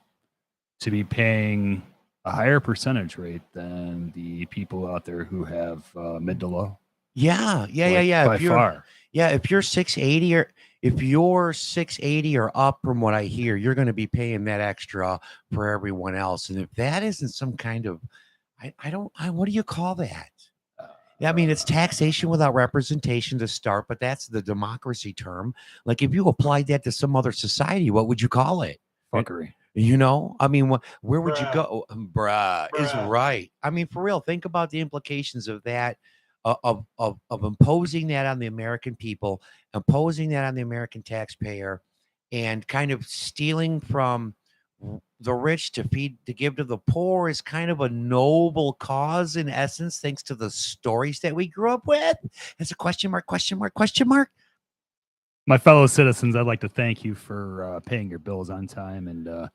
to be paying a higher percentage rate than the people out there who have mid to low. Yeah. By If you're far. if you're 680 or if you're 680 or up, from what I hear, you're going to be paying that extra for everyone else. And if that isn't some kind of, what do you call that? Yeah, I mean, it's taxation without representation to start, but that's the democracy term. Like, if you applied that to some other society, what would you call it? Fuckery. You know, I mean, where would you Bruh. go? Bruh is Bruh. right. I mean, for real, think about the implications of that, of imposing that on the American people, imposing that on the American taxpayer, and kind of stealing from the rich to give to the poor is kind of a noble cause in essence, thanks to the stories that we grew up with. It's a question mark, question mark, question mark. My fellow citizens, I'd like to thank you for paying your bills on time. And now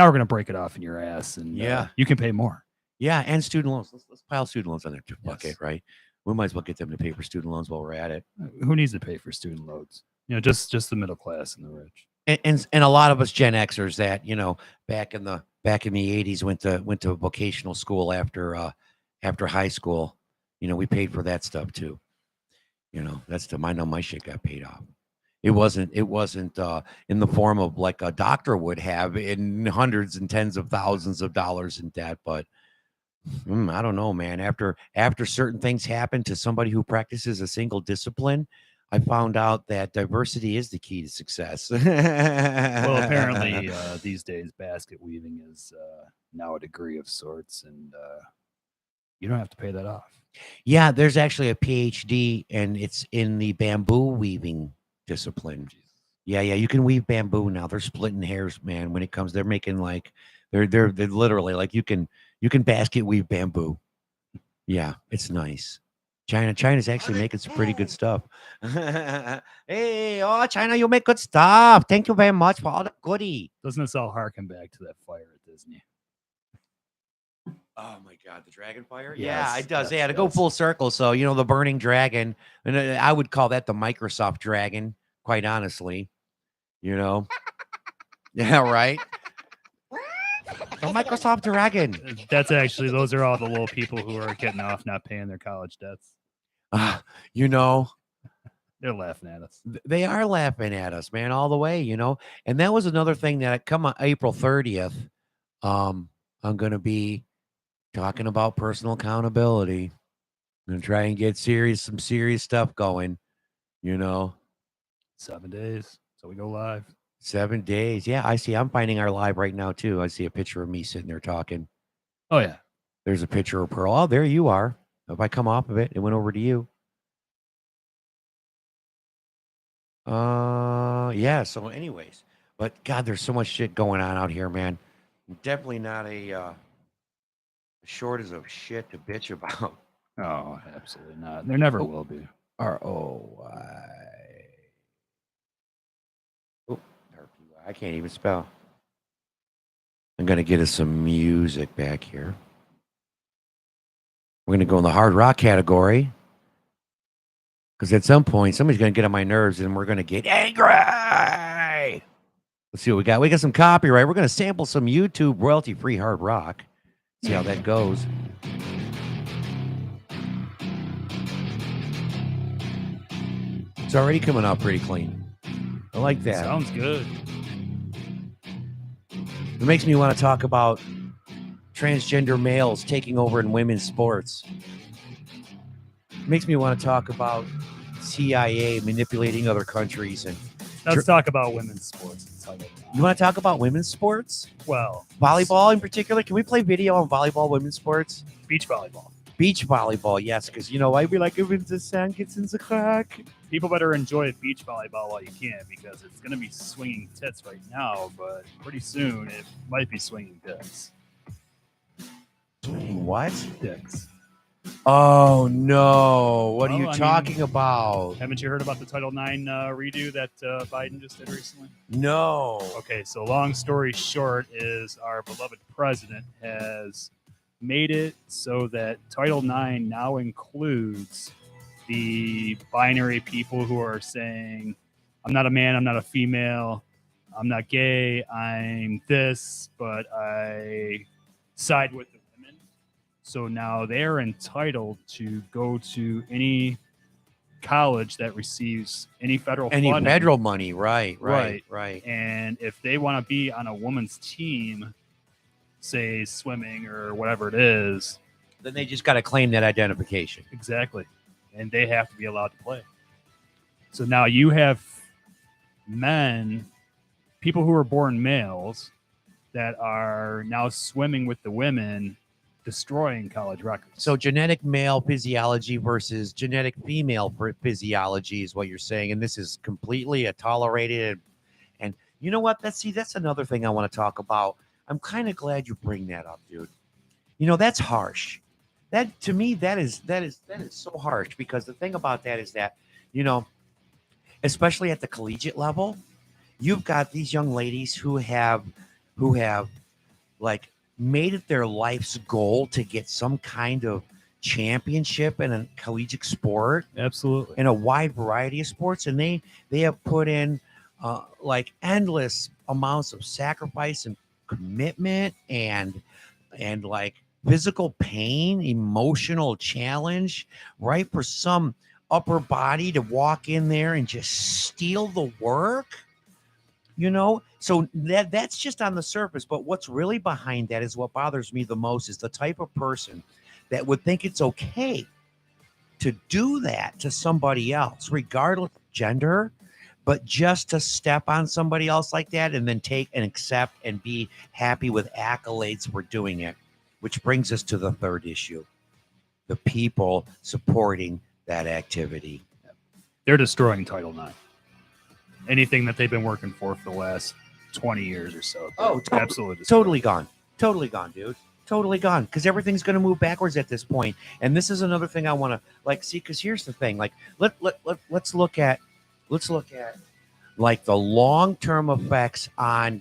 we're going to break it off in your ass. And Yeah. you can pay more. Yeah, and student loans. Let's pile student loans on their bucket, Yes. right? We might as well get them to pay for student loans while we're at it. Who needs to pay for student loans? You know, just the middle class and the rich. And a lot of us Gen Xers that, you know, back in the 80s went to vocational school after high school. You know, we paid for that stuff too. You know, I know my shit got paid off. It wasn't in the form of like a doctor would have, in hundreds and tens of thousands of dollars in debt, but I don't know, man. After certain things happen to somebody who practices a single discipline, I found out that diversity is the key to success. Well, apparently these days basket weaving is now a degree of sorts, and you don't have to pay that off. Yeah, there's actually a PhD, and it's in the bamboo weaving discipline. Yeah, you can weave bamboo now. They're splitting hairs, man. When it comes, they're making like they're literally like you can basket weave bamboo. Yeah, it's nice. China's actually making some pretty good stuff. Hey, China, you make good stuff. Thank you very much for all the goodie. Doesn't this all harken back to that fire at Disney? Oh my God, the dragon fire? Yes, Yeah, it does. yes, Yeah, to go yes. full circle. So, you know, the burning dragon, and I would call that the Microsoft dragon, quite honestly. You know? Yeah, right. The Microsoft dragon. That's actually, those are all the little people who are getting off not paying their college debts. You know, They're laughing at us. they are laughing at us, man, all the way, you know. And that was another thing that come on April 30th. I'm going to be talking about personal accountability. I'm going to try and get some serious stuff going, you know. 7 days. So we go live. 7 days. Yeah, I see. I'm finding our live right now, too. I see a picture of me sitting there talking. Oh, yeah. There's a picture of Pearl. Oh, there you are. If I come off of it, it went over to you. Yeah. So, anyways, but God, there's so much shit going on out here, man. Definitely not a shortage of shit to bitch about. Oh, absolutely not. There never will be. ROY. Oh, I can't even spell. I'm gonna get us some music back here. We're gonna go in the hard rock category. Because at some point, somebody's going to get on my nerves and we're going to get angry. Let's see what we got. We got some copyright. We're going to sample some YouTube royalty-free hard rock. See how that goes. It's already coming out pretty clean. I like that. Sounds good. It makes me want to talk about transgender males taking over in women's sports. It makes me want to talk about CIA manipulating other countries. And Let's talk about women's sports. you want to talk about women's sports? Well, Volleyball in particular? Can we play video on volleyball, women's sports? beach volleyball. Beach volleyball, yes, because, you know, I'd be like, if the sand gets in the crack. People better enjoy beach volleyball while you can, because it's going to be swinging tits right now, but pretty soon it might be swinging dicks. What? Dicks. Oh, no. What are Well, you I talking mean, about? Haven't you heard about the Title IX redo that Biden just did recently? No. Okay, so long story short is our beloved president has made it so that Title IX now includes the binary people who are saying, I'm not a man, I'm not a female, I'm not gay, I'm this, but I side with the women. So now they're entitled to go to any college that receives any federal Any funding. federal money, right. And if they want to be on a woman's team, say swimming or whatever it is, Then they just got to claim that identification. exactly, and they have to be allowed to play. So now you have men, people who are born males, that are now swimming with the women, destroying college records. So genetic male physiology versus genetic female physiology is what you're saying, and this is completely a tolerated. And you know what? That's another thing I want to talk about. I'm kind of glad you bring that up, dude. You know, that's harsh. That to me, that is so harsh, because the thing about that is that, you know, especially at the collegiate level, you've got these young ladies who have like made it their life's goal to get some kind of championship in a collegiate sport, Absolutely. in a wide variety of sports, and they have put in like endless amounts of sacrifice and commitment and like physical pain, emotional challenge, right, for some upper body to walk in there and just steal the work. You know, so that's just on the surface, but what's really behind that is what bothers me the most, is the type of person that would think it's okay to do that to somebody else, regardless of gender, but just to step on somebody else like that and then take and accept and be happy with accolades for doing it. Which brings us to the third issue: the people supporting that activity. They're destroying Title IX. Anything that they've been working for the last 20 years or so. Oh, absolutely destroying. Totally gone, dude. Totally gone, because everything's going to move backwards at this point. And this is another thing I want to see, because here's the thing: like let's look at like the long-term effects on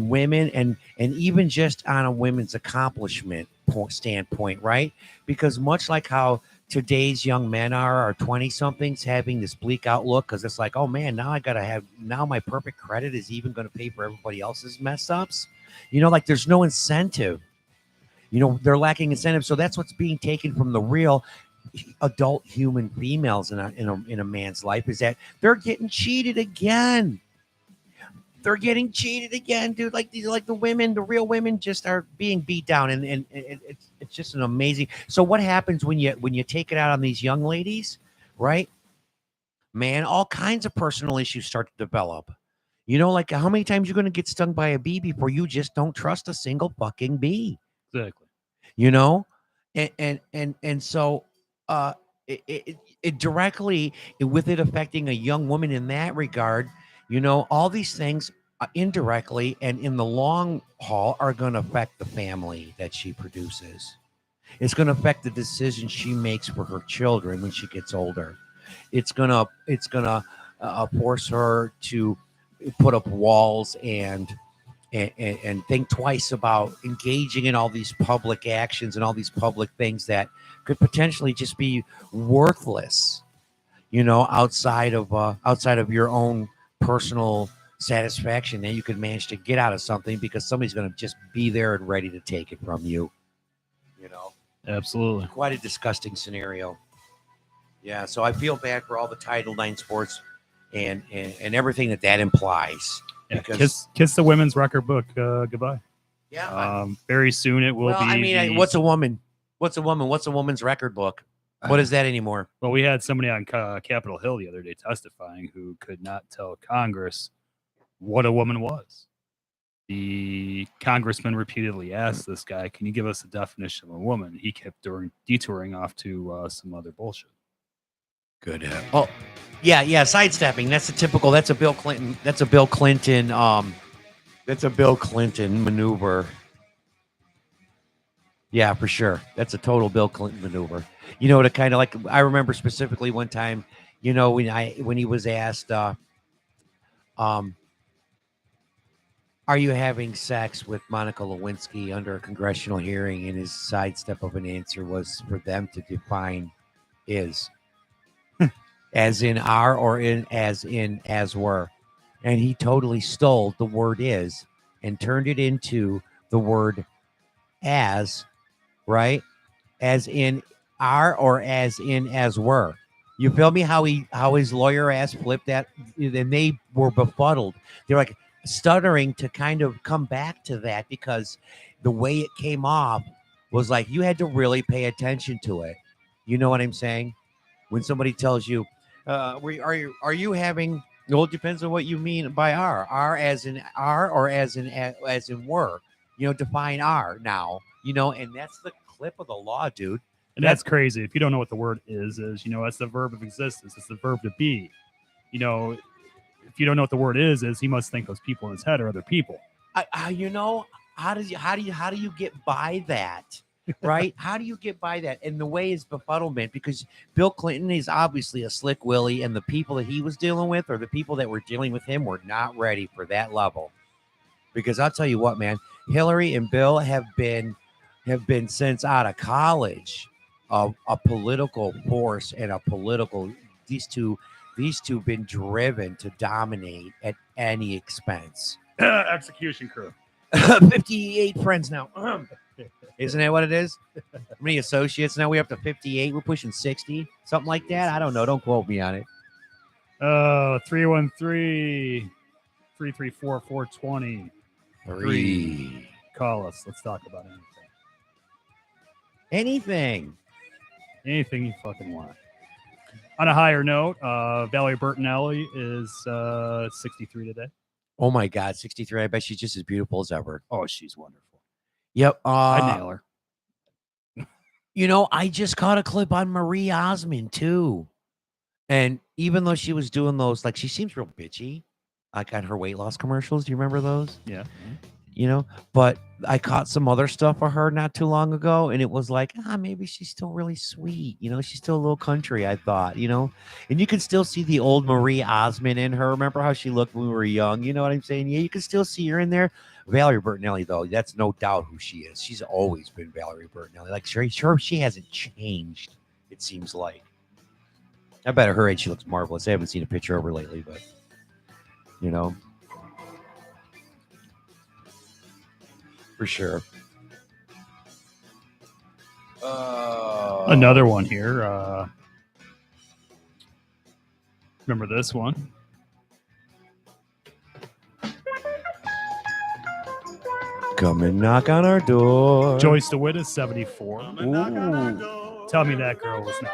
women, and even just on a women's accomplishment standpoint, right? Because much like how today's young men are 20 somethings having this bleak outlook, because it's like, oh man, now my perfect credit is even going to pay for everybody else's mess ups. You know, like there's no incentive. You know, they're lacking incentive. So that's what's being taken from the real adult human females in a man's life, is that they're getting cheated again. They're getting cheated again, dude. Like the women, the real women, just are being beat down, and it's just an amazing. So what happens when you take it out on these young ladies, right? Man, all kinds of personal issues start to develop. You know, like how many times you're going to get stung by a bee before you just don't trust a single fucking bee? Exactly. You know, and so it directly, with it affecting a young woman in that regard. You know, all these things indirectly and in the long haul are going to affect the family that she produces. It's going to affect the decisions she makes for her children when she gets older. It's gonna force her to put up walls and think twice about engaging in all these public actions and all these public things that could potentially just be worthless. You know, outside of your own personal satisfaction that you could manage to get out of something, because somebody's going to just be there and ready to take it from you. You know, absolutely, quite a disgusting scenario. Yeah, so I feel bad for all the Title IX sports and everything that implies. Yeah, kiss the women's record book goodbye. Yeah, very soon it will be. I mean, what's a woman? What's a woman? What's a woman's record book? What is that anymore? Well, we had somebody on Capitol Hill the other day testifying who could not tell Congress what a woman was. The congressman repeatedly asked this guy, "Can you give us a definition of a woman?" He kept detouring off to some other bullshit. Good. Oh, yeah. Sidestepping. That's a typical. That's a Bill Clinton. That's a Bill Clinton maneuver. Yeah, for sure. That's a total Bill Clinton maneuver. You know, to kind of like, I remember specifically one time, you know, when he was asked, are you having sex with Monica Lewinsky under a congressional hearing? And his sidestep of an answer was for them to define is, as in are, or as were. and he totally stole the word is and turned it into the word as, right? As in are or as in as were. You feel me? How his lawyer ass flipped that, and they were befuddled. They're like stuttering to kind of come back to that because the way it came off was like you had to really pay attention to it. You know what I'm saying? When somebody tells you, are you having? Well, it depends on what you mean by are as in are or as in were. You know, define are now. You know, and that's the clip of the law, dude. And that's crazy. If you don't know what the word is, that's the verb of existence. It's the verb to be. You know, if you don't know what the word is he must think those people in his head are other people. You know, how do you get by that? Right? How do you get by that? And the way is befuddlement because Bill Clinton is obviously a slick Willie, and the people that he was dealing with or the people that were dealing with him were not ready for that level. Because I'll tell you what, man, Hillary and Bill have been since out of college a political force and a political these two been driven to dominate at any expense. Execution crew. 58 friends now. Isn't that what it is? How many associates now? We're up to 58. We're pushing 60, something like that. I don't know. Don't quote me on it. 313 334 420. 3. Call us. Let's talk about Anything. Anything you fucking want. On a higher note, Valerie Bertinelli is 63 today. Oh my God, 63. I bet she's just as beautiful as ever. Oh, she's wonderful. Yep. I nail her. You know, I just caught a clip on Marie Osmond too. And even though she was doing those, like she seems real bitchy, like on her weight loss commercials. Do you remember those? Yeah. You know, but I caught some other stuff of her not too long ago, and it was like, maybe she's still really sweet. You know, she's still a little country, I thought, you know, and you can still see the old Marie Osmond in her. Remember how she looked when we were young? You know what I'm saying? Yeah, you can still see her in there. Valerie Bertinelli, though, that's no doubt who she is. She's always been Valerie Bertinelli. Like, sure she hasn't changed, it seems like. I bet at her age she looks marvelous. I haven't seen a picture of her lately, but, you know. For sure. Another one here. Remember this one? Come and knock on our door. Joyce DeWitt is 74. Ooh. Tell me that girl was not.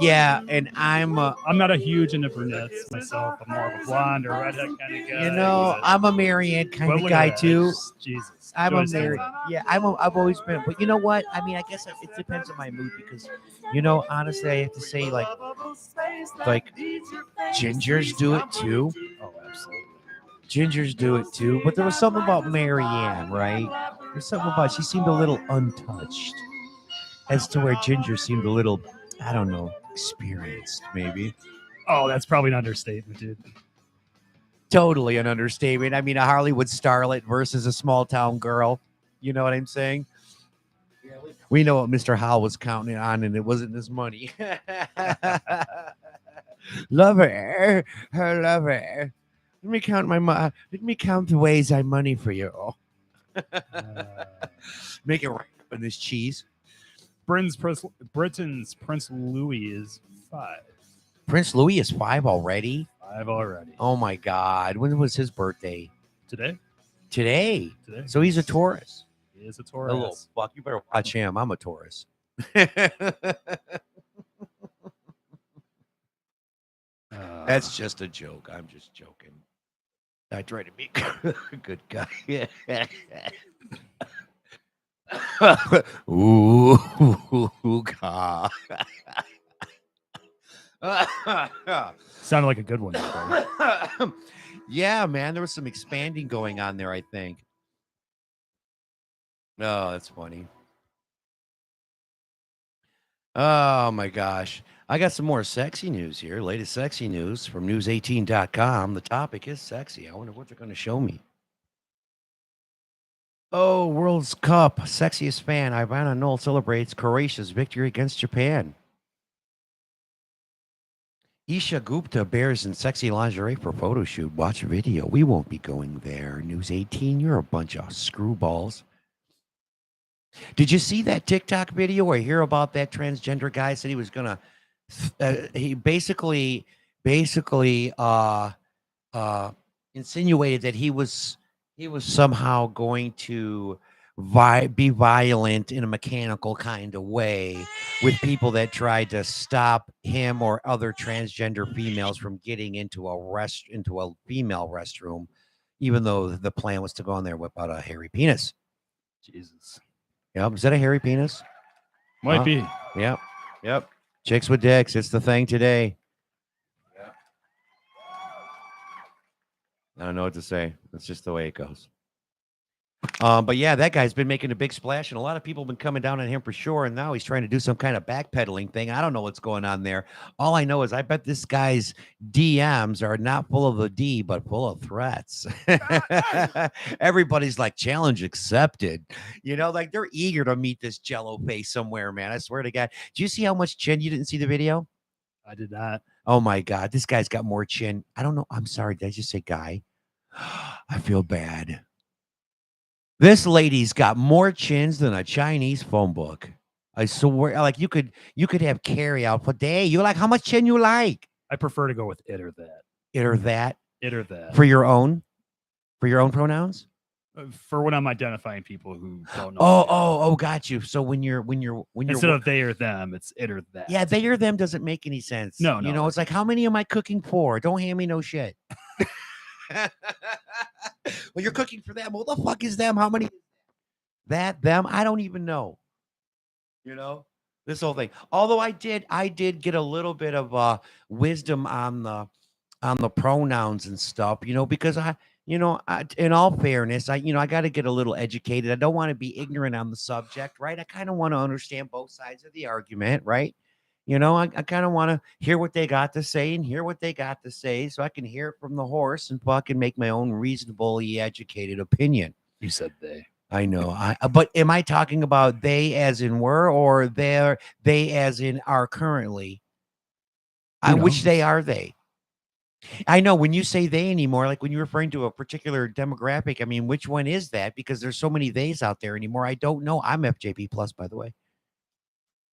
Yeah, and I'm not a huge into brunettes myself. I'm more of a blonde or redhead kind of guy. You know, I'm a Marianne kind of guy too. Jesus. I'm Joyce a Marianne. Yeah, I've always been. But you know what? I mean, I guess it depends on my mood because, you know, honestly, I have to say like gingers do it too. Oh, absolutely. Gingers do it too. But there was something about Marianne, right? There's something about she seemed a little untouched, as to where Ginger seemed a little, I don't know, experienced maybe. Oh, that's probably an understatement, dude. Totally an understatement. I mean, a Hollywood starlet versus a small town girl. You know what I'm saying? We know what Mr. Howell was counting on, and it wasn't his money. Love her, love her. Let me count let me count the ways I money for you. Make it right up in this cheese. Britain's Prince Louis is 5. Prince Louis is 5 already? 5 already. Oh my God. When was his birthday? Today. So he's a Taurus. He is a Taurus. A little fuck. You better watch him. I'm a Taurus. That's just a joke. I'm just joking. I try to be a good guy. Ooh, God. Sounded like a good one. Yeah, man. There was some expanding going on there, I think. Oh, that's funny. Oh, my gosh. I got some more sexy news here. Latest sexy news from news18.com. The topic is sexy. I wonder what they're going to show me. Oh, World Cup. Sexiest fan. Ivana Knoll celebrates Croatia's victory against Japan. Isha Gupta bears in sexy lingerie for photo shoot. Watch video. We won't be going there. News 18, you're a bunch of screwballs. Did you see that TikTok video or hear about that transgender guy said he was gonna he basically insinuated that he was somehow going to be violent in a mechanical kind of way with people that tried to stop him or other transgender females from getting into a female restroom, even though the plan was to go in there whip out a hairy penis. Jesus. Yep. Is that a hairy penis? Might Huh? be. Yep. Yep. Chicks with dicks. It's the thing today. Yeah. I don't know what to say. That's just the way it goes. But yeah, that guy's been making a big splash, and a lot of people have been coming down on him for sure. And now he's trying to do some kind of backpedaling thing. I don't know what's going on there. All I know is I bet this guy's DMs are not full of a D, but full of threats. Everybody's like, challenge accepted. You know, like they're eager to meet this jello face somewhere, man. I swear to God. Do you see how much chin? You didn't see the video? I did not. Oh my God, this guy's got more chin. I don't know. I'm sorry. Did I just say guy? I feel bad. This lady's got more chins than a Chinese phone book. I swear, like you could have carry out for day. You're like, how much chin you like? I prefer to go with it or that. It or that It or that. for your own pronouns. For when I'm identifying people who don't know. Oh, got you. So when you're Instead of they or them, it's it or that. yeah, they or them doesn't make any sense. No, you know, it's like, how many am I cooking for? Don't hand me no shit. Well, you're cooking for them. What the fuck is them? How many? That them? I don't even know. You know, this whole thing. Although I did get a little bit of wisdom on the pronouns and stuff. You know, because in all fairness, I got to get a little educated. I don't want to be ignorant on the subject, right? I kind of want to understand both sides of the argument, right? You know, I kind of want to hear what they got to say and hear what they got to say so I can hear it from the horse and fucking make my own reasonably educated opinion. You said they. I know. But am I talking about they as in were or they as in are currently? Which they are they? I know when you say they anymore, like when you're referring to a particular demographic, I mean, which one is that? Because there's so many theys out there anymore. I don't know. I'm FJB plus, by the way.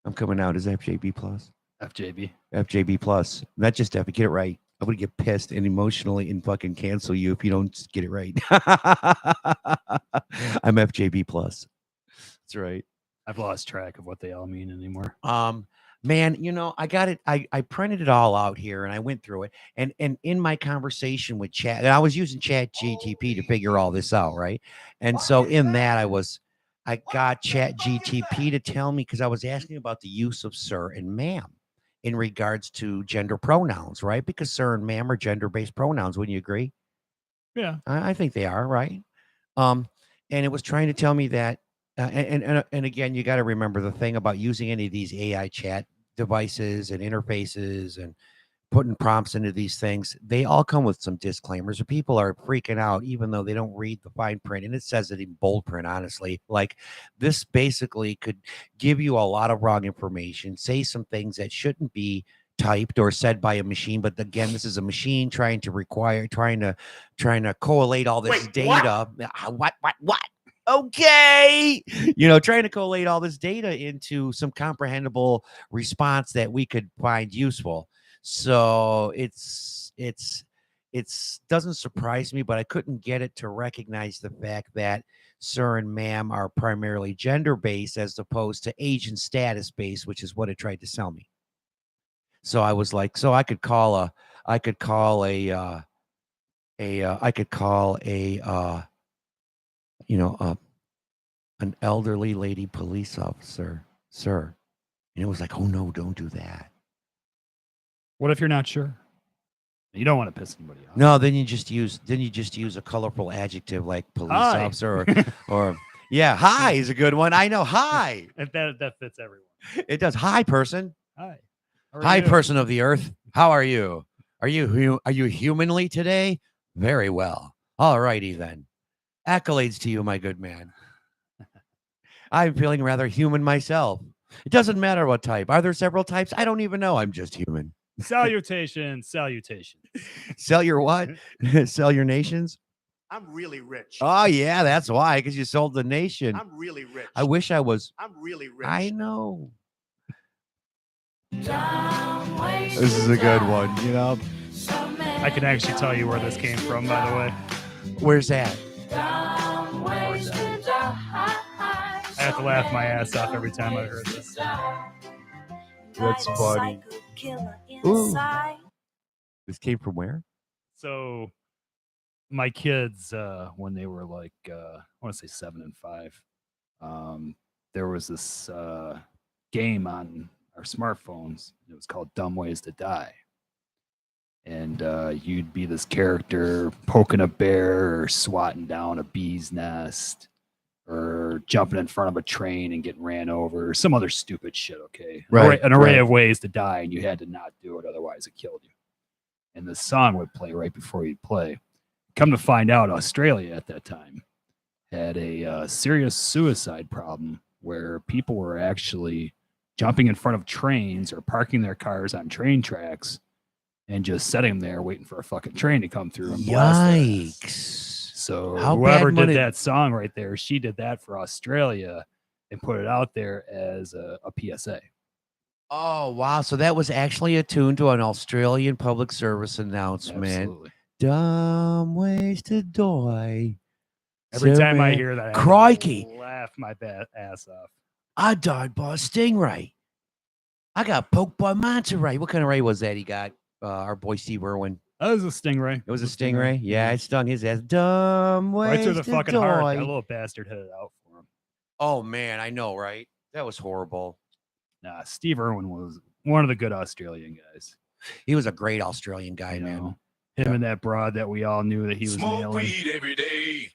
I'm coming out as FJB plus. FJB plus. Not just F. Get it right. I'm gonna get pissed and emotionally and fucking cancel you if you don't get it right. I'm FJB plus. That's right. I've lost track of what they all mean anymore. Man, you know, I got it. I printed it all out here and I went through it. And in my conversation with Chat, and I was using Chat GTP to figure all this out, right? And so in that I got Chat GTP to tell me because I was asking about the use of sir and ma'am in regards to gender pronouns, right? Because sir and ma'am are gender-based pronouns. Wouldn't you agree? Yeah, I think they are, right? And it was trying to tell me that, and again, you got to remember the thing about using any of these AI chat devices and interfaces and putting prompts into these things. They all come with some disclaimers. People are freaking out, even though they don't read the fine print, and it says it in bold print. Honestly, like this basically could give you a lot of wrong information, say some things that shouldn't be typed or said by a machine. But again, this is a machine trying to collate all this data. What? Okay, trying to collate all this data into some comprehensible response that we could find useful. So it's doesn't surprise me, but I couldn't get it to recognize the fact that sir and ma'am are primarily gender based as opposed to age and status based, which is what it tried to sell me. So I was like, so I could call an elderly lady police officer, sir. And it was like, oh no, don't do that. What if you're not sure? You don't want to piss anybody off. No, then you just use a colorful adjective like police officer or yeah, hi is a good one. I know, hi. that fits everyone. It does. Hi, person. Hi. Hi, person of the earth. How are you? Are you humanly today? Very well. All righty then. Accolades to you, my good man. I'm feeling rather human myself. It doesn't matter what type. Are there several types? I don't even know. I'm just human. Salutations. Sell your what? Sell your nations? I'm really rich. Oh, yeah, that's why, because you sold the nation. I'm really rich. I wish I was. I'm really rich. I know. This is a good one, you know? I can actually tell you where this came from, by the way. Where's that? I have to laugh my ass off every time I heard this. That's funny. Ooh. This came from where? So my kids, when they were like, I want to say 7 and 5, there was this game on our smartphones. It was called Dumb Ways to Die. And you'd be this character poking a bear or swatting down a bee's nest or jumping in front of a train and getting ran over or some other stupid shit, okay? An array of ways to die, and you had to not do it, otherwise it killed you. And the song would play right before you'd play. Come to find out, Australia at that time had a serious suicide problem where people were actually jumping in front of trains or parking their cars on train tracks and just setting them there waiting for a fucking train to come through and blast their ass. Yikes. So How whoever bad did would it- that song right there, she did that for Australia and put it out there as a PSA. Oh, wow. So that was actually attuned to an Australian public service announcement. Absolutely. Dumb ways to die. Every time I Sarah, hear that, I crikey. laugh my ass off. I died by a stingray. I got poked by a manta ray. What kind of ray was that he got? Our boy Steve Irwin. That was a stingray. It was a stingray. Yeah, it stung his ass. Dumb ways Right through the to fucking die. heart. That little bastard hit it out for him. Oh, man. I know, right? That was horrible. Nah, Steve Irwin was one of the good Australian guys. He was a great Australian guy, You man. know, him and that broad that we all knew that he was nailing. every day.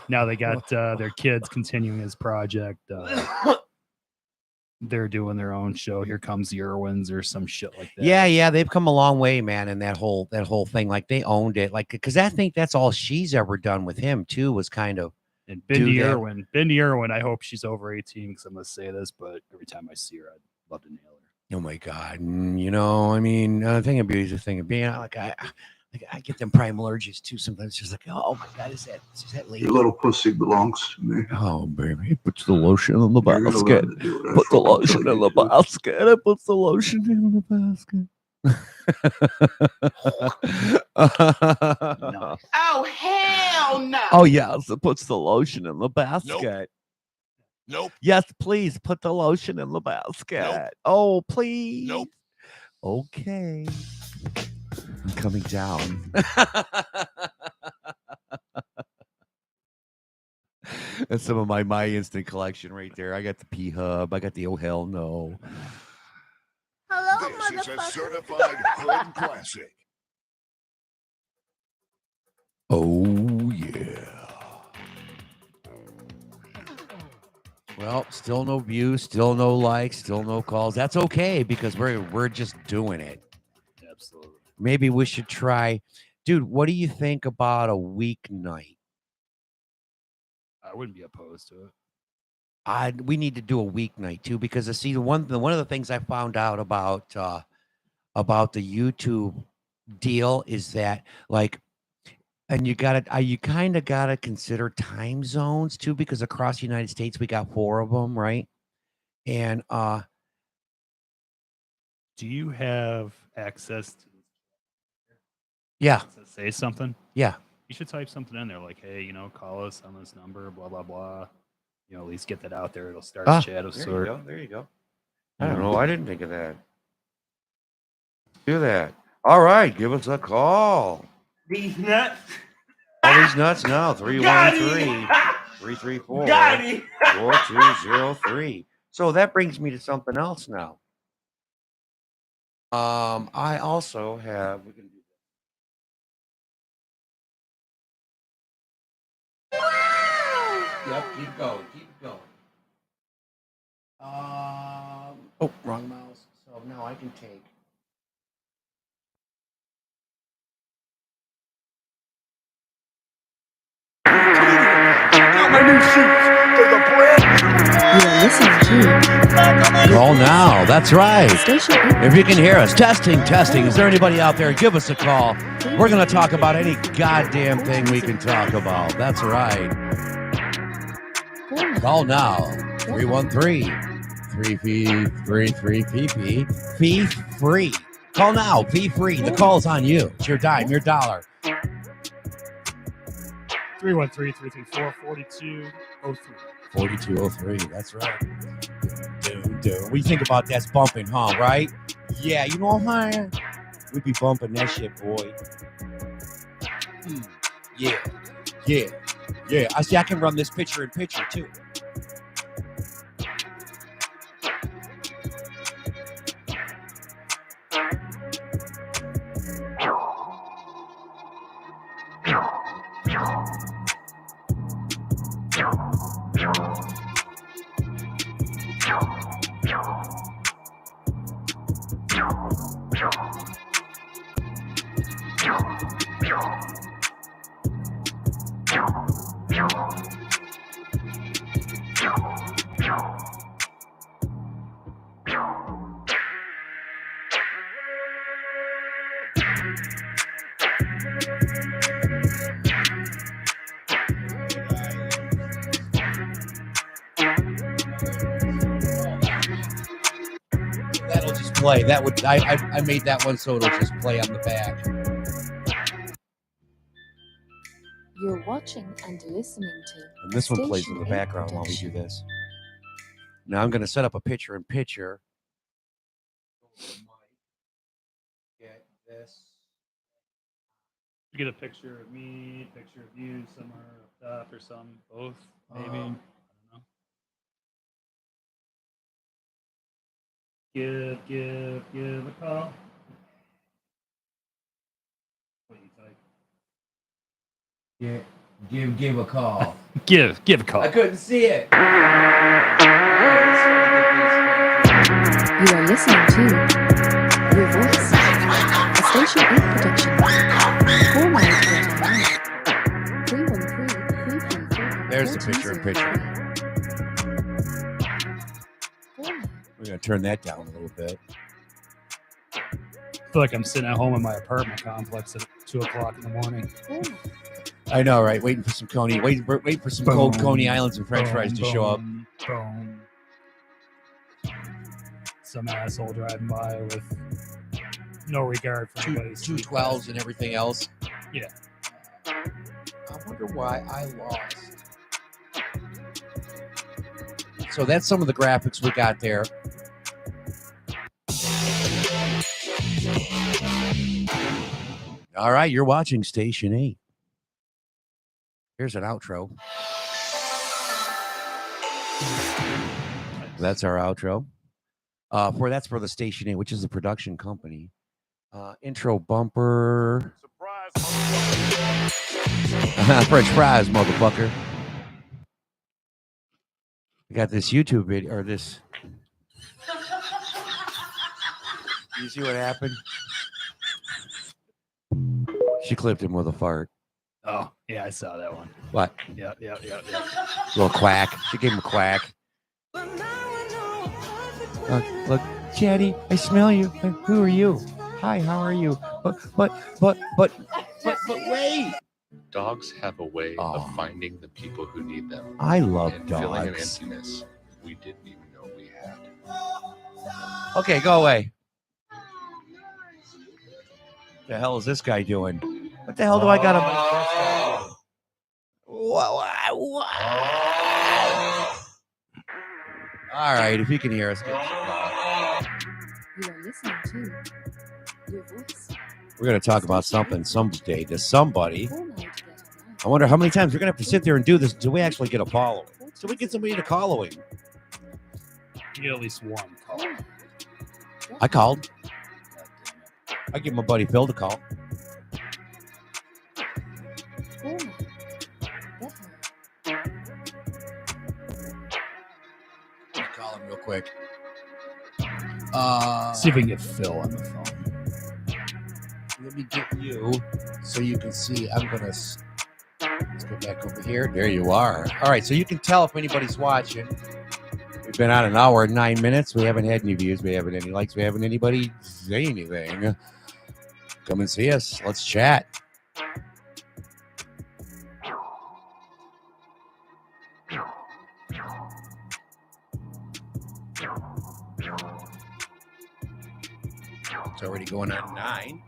Now they got their kids continuing his project. They're doing their own show. Here Comes the Irwins or some shit like that. Yeah, they've come a long way, man. And that whole thing, like they owned it, like because I think that's all she's ever done with him too. Was kind of And do that. Bindi Irwin. I hope she's over 18 because I'm gonna say this, but every time I see her, I'd love to nail her. oh my god, you know, I mean, the thing of beauty is a thing of being. I get them primal urges too. Sometimes it's just like, oh my god, is that lady? Your little pussy belongs to me. Oh baby, it puts the lotion in the You're gonna basket. learn to do it. I Put the fucking lotion tell in you the to. basket. It puts the lotion in the basket. Oh, hell no. Oh yes, it puts the lotion in the basket. Nope. Yes, please put the lotion in the basket. Oh, please. Nope. Okay. I'm coming down. That's some of my instant collection right there. I got the P Hub. I got the oh hell no. Hello, This is a motherfucker. certified hood classic. Oh yeah. Well, still no views, still no likes, still no calls. That's okay because we're just doing it. Absolutely. Maybe we should try. Dude, what do you think about a weeknight? I wouldn't be opposed to it. We need to do a weeknight too because see one of the things I found out about the YouTube deal is that like, and you kind of gotta consider time zones too because across the United States we got 4 of them, right? And Do you have access to yeah, say something? yeah. You should type something in there like, hey, call us on this number, blah, blah, blah. At least get that out there. It'll start a chat of sort. There you go. I don't know. I didn't think of that. Do that. All right. Give us a call. These nuts. All these nuts now. 313-334-4203. So that brings me to something else now. I also have. We can do Yep, keep going. Oh, wrong mouse. So now I can take. Check out my new shoes. They're the brand new. listening to Call now. That's right. Station If you can hear us, testing. Is there anybody out there? Give us a call. We're going to talk about any goddamn thing we can talk about. That's right. Call now. 313-333-PP. Fee free. Call now. Fee free. The call's on you. It's your dime, your dollar. 313-334-4203. 4203. That's right. Dude. What do you think about that's bumping, huh? Right? Yeah, you know how we be bumping that shit, boy. Yeah. I see I can run this picture in picture too. That'll just play. That would I made that one so it'll just play on the back. You're watching and listening to And this one plays in the Station background while we do Production. this. Now I'm going to set up a picture in picture. Get this. Get a picture of me, picture of you somewhere up top or some, both maybe. I don't know. Give a call. What do you type? Yeah, give a call. Give a call. I couldn't see it. You are listening to Your Voice, a Station 8 production. Call now to get online. 313-333-4203. There's the picture in picture. We're going to turn that down a little bit. I feel like I'm sitting at home in my apartment complex at 2 o'clock in the morning. I know, right? Waiting for some Coney. Wait for some cold Coney Islands and French fries to show up. Boom. Some asshole driving by with no regard for anybody's Two 12s and everything else. Yeah. I wonder why I lost. So that's some of the graphics we got there. All right, you're watching Station 8. Here's an outro. That's our outro. That's for the Station 8, which is the production company. Intro bumper. French fries, motherfucker. We got this YouTube video, or this. You see what happened? She clipped him with a fart. Oh, yeah, I saw that one. What? Yeah. Little quack. She gave him a quack. Look, Chatty, I smell you. Who are you? Hi, how are you? But wait. Dogs have a way of finding the people who need them. I love and filling an dogs. emptiness we didn't even know we had. Okay, go away. What the hell is this guy doing? What the hell do I got on my chest? All right, if you can hear us. You are listening to Your Voice. We're going to talk about something someday to somebody. Call now to get online. I wonder how many times we're going to have to sit there and do this until we actually get a following. So we get somebody to following. You get at least one call. I called. I give my buddy Phil the call. Call now. Get Let's call him real quick. See if we can get Phil on the phone. Let me get you so you can see. Let's go back over here. There you are. All right, so you can tell if anybody's watching. If been on an hour and 9 minutes. We haven't had any views. We haven't any likes. We haven't anybody say anything. Come and see us. Let's chat. It's already going on 9.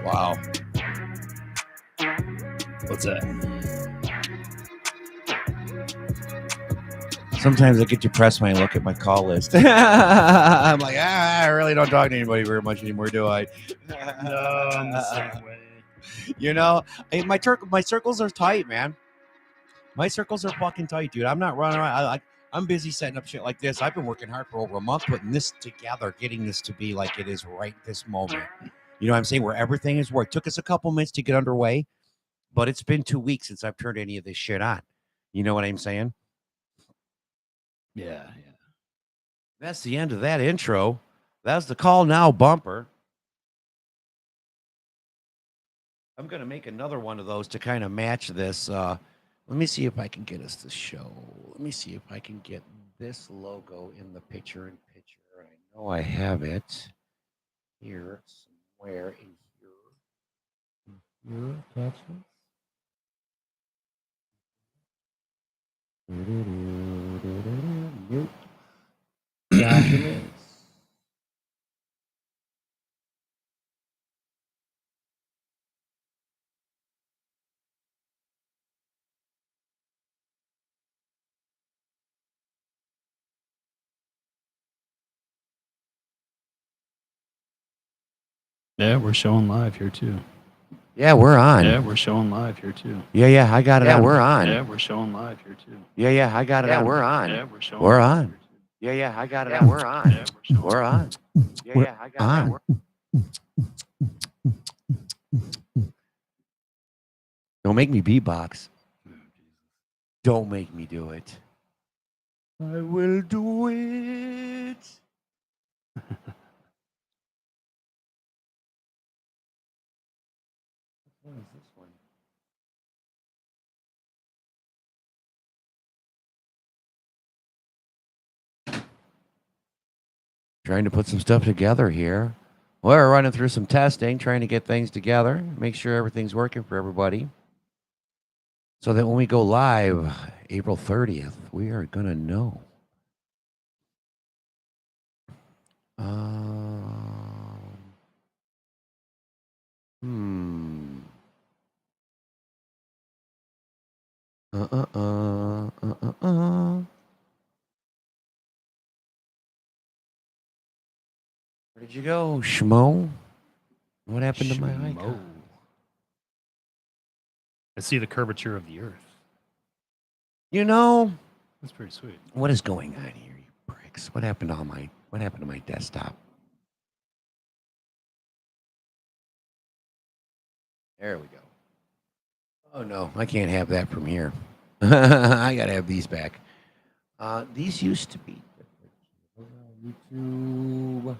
Wow. What's that? Sometimes I get depressed when I look at my call list. I'm like, I really don't talk to anybody very much anymore, do I? No, I'm the same way. You know, my circles are tight, man. My circles are fucking tight, dude. I'm not running around. I'm busy setting up shit like this. I've been working hard for over a month putting this together, getting this to be like it is right this moment. You know what I'm saying? Where everything is worked. Took us a couple minutes to get underway, but it's been 2 weeks since I've turned any of this shit on. You know what I'm saying? Yeah. That's the end of that intro. That's the call now bumper. I'm going to make another one of those to kind of match this. Let me see if I can get us to show. Let me see if I can get this logo in the picture in picture. I know I have it here somewhere in here. Here, attachments. New documents. Yeah, we're showing live here too. Yeah, we're on. Yeah, we're showing live here too. Yeah, I got it. Yeah, on. We're on. Yeah, we're showing live here too. Yeah, I got it. Yeah, on. we're on. Yeah, we're showing. We're live on. here, too. Yeah, I got it. on. We're on. Yeah, We're on. Yeah, I got it. Don't make me beatbox. Don't make me do it. I will do it. What is this one? Trying to put some stuff together here. We're running through some testing, trying to get things together, make sure everything's working for everybody. So that when we go live April 30th, we are going to know. Where did you go, Schmo? What happened to my icon? I see the curvature of the earth. You know, That's pretty sweet. what is going on here, you pricks? What happened to my desktop? There we go. Oh no, I can't have that from here. I gotta have these back. These used to be YouTube.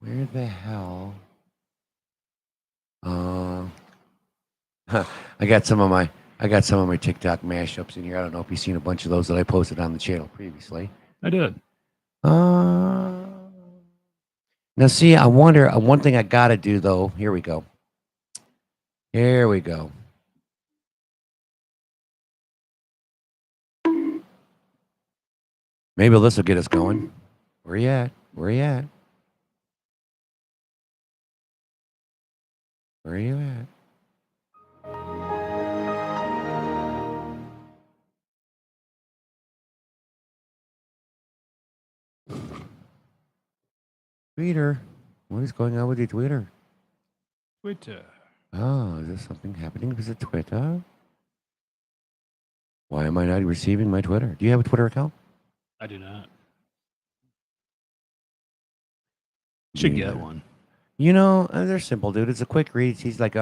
Where the hell? I got some of my TikTok mashups in here. I don't know if you've seen a bunch of those that I posted on the channel previously. I did. Now see, I wonder one thing I gotta do though. Here we go. Here we go. Maybe this will get us going. Where you at? Where you at? Where are you at? Twitter. What is going on with your Twitter? Twitter. Oh, is there something happening? Is it Twitter? Why am I not receiving my Twitter? Do you have a Twitter account? I do not. Should get one. You know, they're simple, dude. It's a quick read. He's like,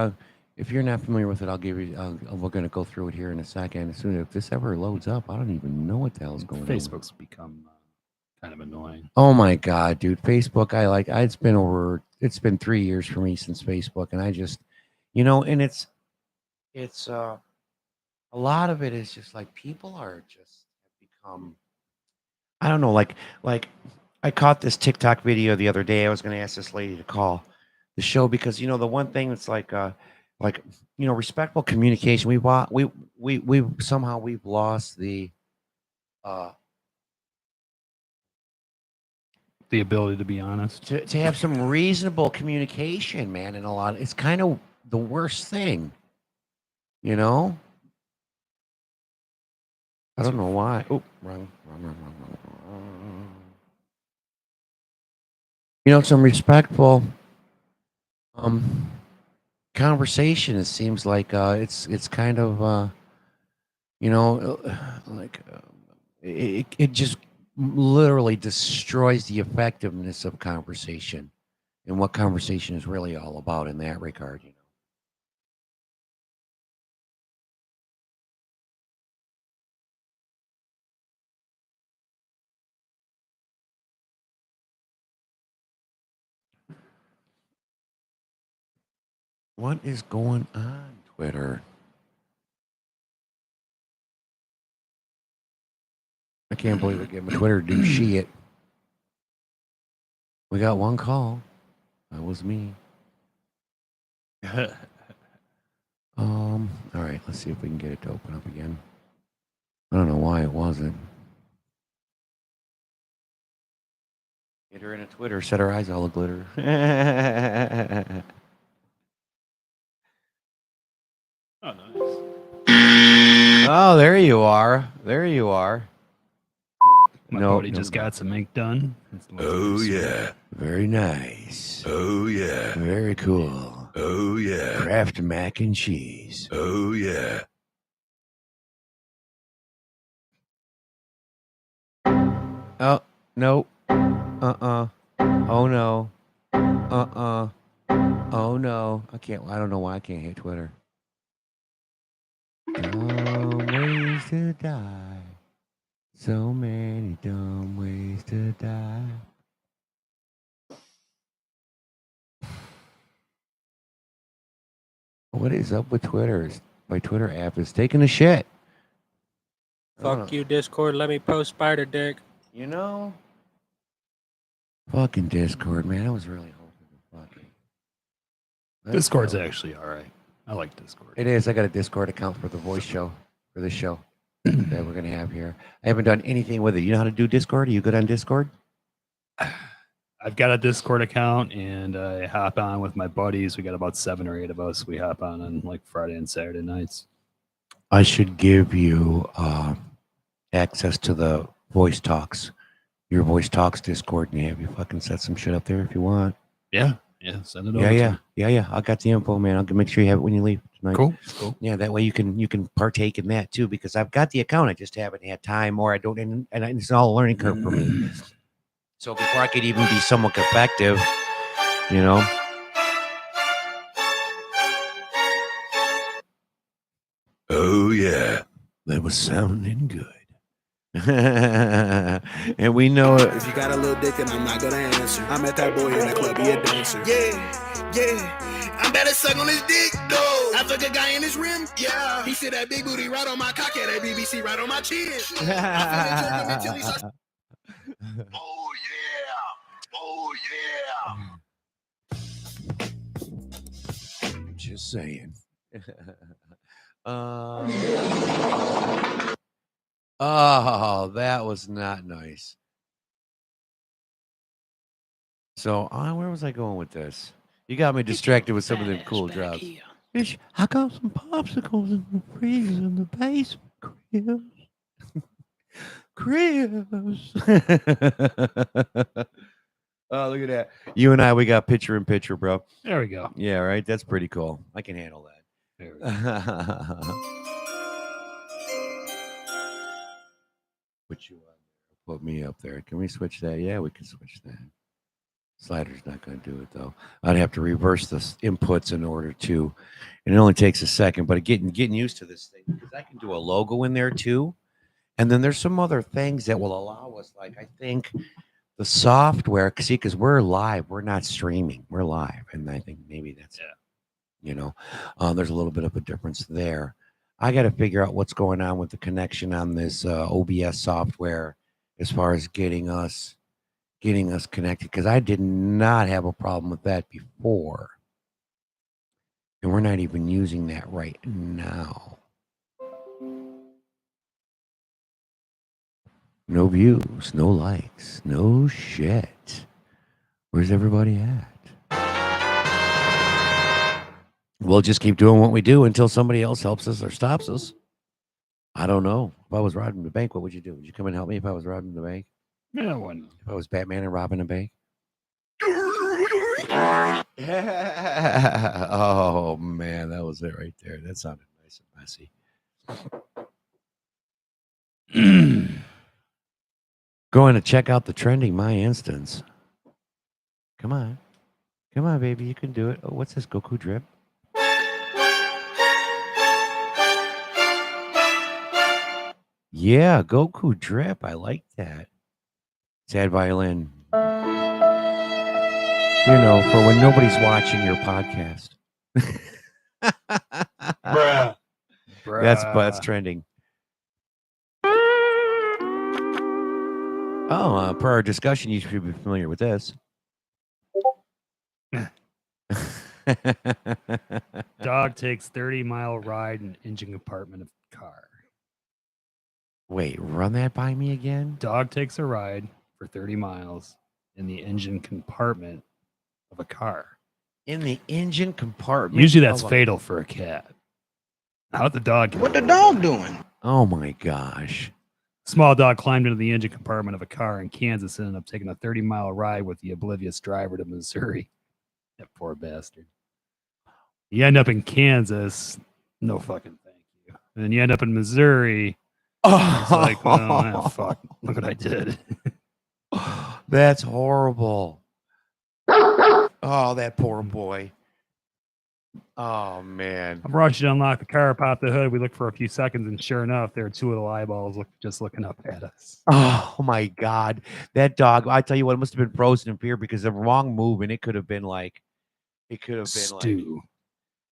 if you're not familiar with it, I'll give you. We're gonna go through it here in a second. As soon as if this ever loads up, I don't even know what the hell's going on. Facebook's become kind of annoying. Oh my god, dude! Facebook. It's been 3 years for me since Facebook, and I just, and it's a lot of it is just like people are just have become. I don't know, like I caught this TikTok video the other day. I was going to ask this lady to call the show because the one thing that's like respectful communication. We somehow we've lost uh The ability to be honest. to have some reasonable communication, man. And it's kind of the worst thing, you know. I don't know why. Oh, wrong. Some respectful conversation. It seems like it's kind of like it just literally destroys the effectiveness of conversation and what conversation is really all about in that regard. What is going on, Twitter? I can't believe it. Gave my Twitter do shit. We got one call. That was me. All right. Let's see if we can get it to open up again. I don't know why it wasn't. Get her in a Twitter. Set her eyes all a glitter. Oh, nice. Oh, there you are. There you are. My buddy just got some ink done. Oh, yeah. Very nice. Oh, yeah. Very cool. Oh, yeah. Kraft mac and cheese. Oh, yeah. Oh, no. Oh, no. Oh, no. I don't know why I can't hit Twitter. Dumb ways to die. So many dumb ways to die. What is up with Twitter? My Twitter app is taking a shit. Fuck you, Discord. Let me post Spider Dick. Fucking Discord, man. I was really hoping to Discord's actually all right. I like Discord. It is. I got a Discord account for the voice show, for this show that we're going to have here. I haven't done anything with it. You know how to do Discord? Are you good on Discord? I've got a Discord account, and I hop on with my buddies. We got about 7 or 8 of us. We hop on like Friday and Saturday nights. I should give you access to the voice talks, your voice talks Discord, and have you fucking set some shit up there if you want. Yeah, send it over. Yeah. I got the info, man. I'll make sure you have it when you leave tonight. Cool. Yeah, that way you can partake in that too, because I've got the account. I just haven't had time, or I don't, and it's all a learning curve for me. So before I could even be somewhat effective, Oh, yeah. That was sounding good. And we know it. If you got a little dick, then I'm not gonna answer. I met that boy in the club, he a dancer. Yeah. I'm better suck on his dick, though. I took a guy in his rim, yeah. He said that big booty right on my cock, yeah, that BBC right on my chin. Oh, yeah. Oh, yeah. Just saying. Oh, that was not nice. So, where was I going with this? You got me distracted with some of them cool drops. Bitch, I got some popsicles in the freezer in the basement, Chris. Oh, look at that. You and I, we got picture in picture, bro. There we go. Yeah, right. That's pretty cool. I can handle that. There we go. Put you on there. Put me up there. Can we switch that? Yeah, we can switch that. Slider's not going to do it though. I'd have to reverse the inputs in order to, and it only takes a second. But getting used to this thing because I can do a logo in there too, and then there's some other things that will allow us. Like I think the software, see, because we're live, we're not streaming, we're live, and I think maybe that's there's a little bit of a difference there. I got to figure out what's going on with the connection on this OBS software as far as getting us connected because I did not have a problem with that before. And we're not even using that right now. No views, no likes, no shit. Where's everybody at? We'll just keep doing what we do until somebody else helps us or stops us. I don't know. If I was robbing the bank, what would you do? Would you come and help me if I was robbing the bank? Yeah, one. If I was Batman and robbing a bank? Oh man, that was it right there. That sounded nice and messy. Going to check out the trending My Instance. Come on, baby, you can do it. Oh, what's this Goku drip? Yeah, Goku drip. I like that. Sad violin. You know, for when nobody's watching your podcast. Bruh. That's trending. Oh, per our discussion, you should be familiar with this. Dog takes 30-mile ride in engine compartment of car. Wait, run that by me again? Dog takes a ride for 30 miles in the engine compartment of a car. In the engine compartment? Usually that's fatal for a cat. How'd the dog? What the dog doing? Oh my gosh. Small dog climbed into the engine compartment of a car in Kansas and ended up taking a 30-mile ride with the oblivious driver to Missouri. That poor bastard. You end up in Kansas, no fucking thank you. And then you end up in Missouri. It's like, oh, fuck, look what I did. That's horrible. Oh, that poor boy. Oh, man. I'm rushing to unlock the car, pop the hood. We look for a few seconds, and sure enough, there are two little eyeballs just looking up at us. Oh, my God. That dog, I tell you what, it must have been frozen in fear because the wrong move, and it could have been like, stew.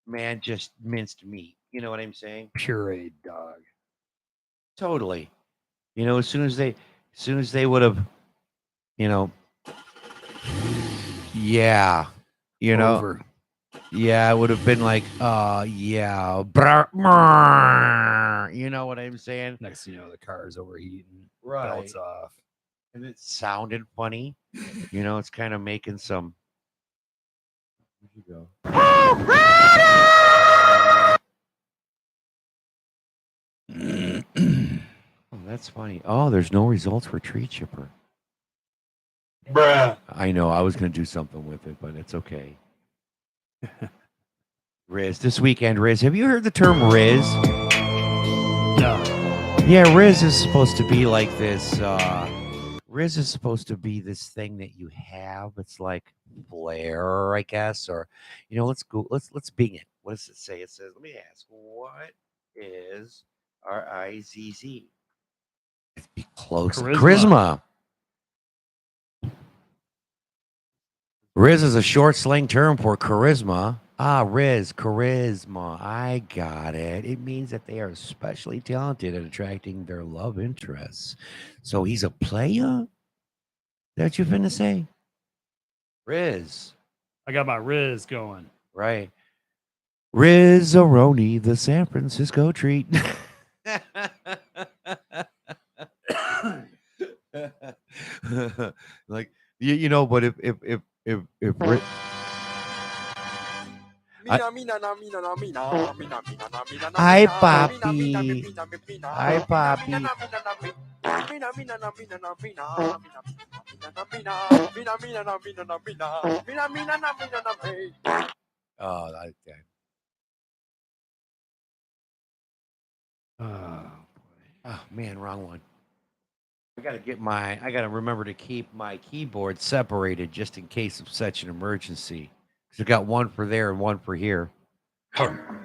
Man, just minced meat. You know what I'm saying? Pureed dog. Totally. You know, as soon as they would have, you know, yeah, you know, Over. yeah, it would have been like, yeah, brr, you know what I'm saying? Next thing you know, the car is overheating. Right. Belts off. And it sounded funny. You know, it's kind of making some. Where'd you go? Oh, that's funny. Oh, there's no results for Tree Chipper. Bruh. I know. I was going to do something with it, but it's okay. Riz, this weekend, Riz. Have you heard the term Riz? No. Yeah, Riz is supposed to be like this. Riz is supposed to be this thing that you have. It's like flair, I guess, or you know. Let's go. Let's bing it. What does it say? It says, "Let me ask, what is RIZZ?" Let's be close. Charisma. Riz is a short slang term for charisma. Ah, Riz, charisma. I got it. It means that they are especially talented at attracting their love interests. So he's a player? That what you finna say? Riz. I got my Riz going. Right. Riz-a-roni, the San Francisco treat. Like, you know, but if Hi, Papi. Hi, Papi. Oh, I like that. Oh, man, wrong one. I gotta remember to keep my keyboard separated just in case of such an emergency. Because I got one for there and one for here.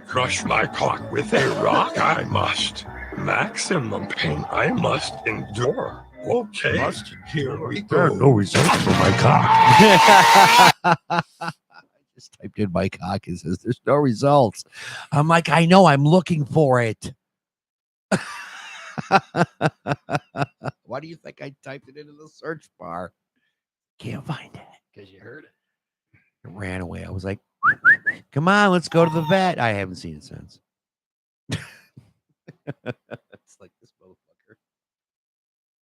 Crush my cock with a rock, I must. Maximum pain I must endure. Okay, here we There are go. no results for my cock. I just typed in my cock. It says there's no results. I'm like, I know, I'm looking for it. Why do you think I typed it into the search bar? Can't find it. Because you heard it. It ran away. I was like, come on, let's go to the vet. I haven't seen it since. It's like this motherfucker.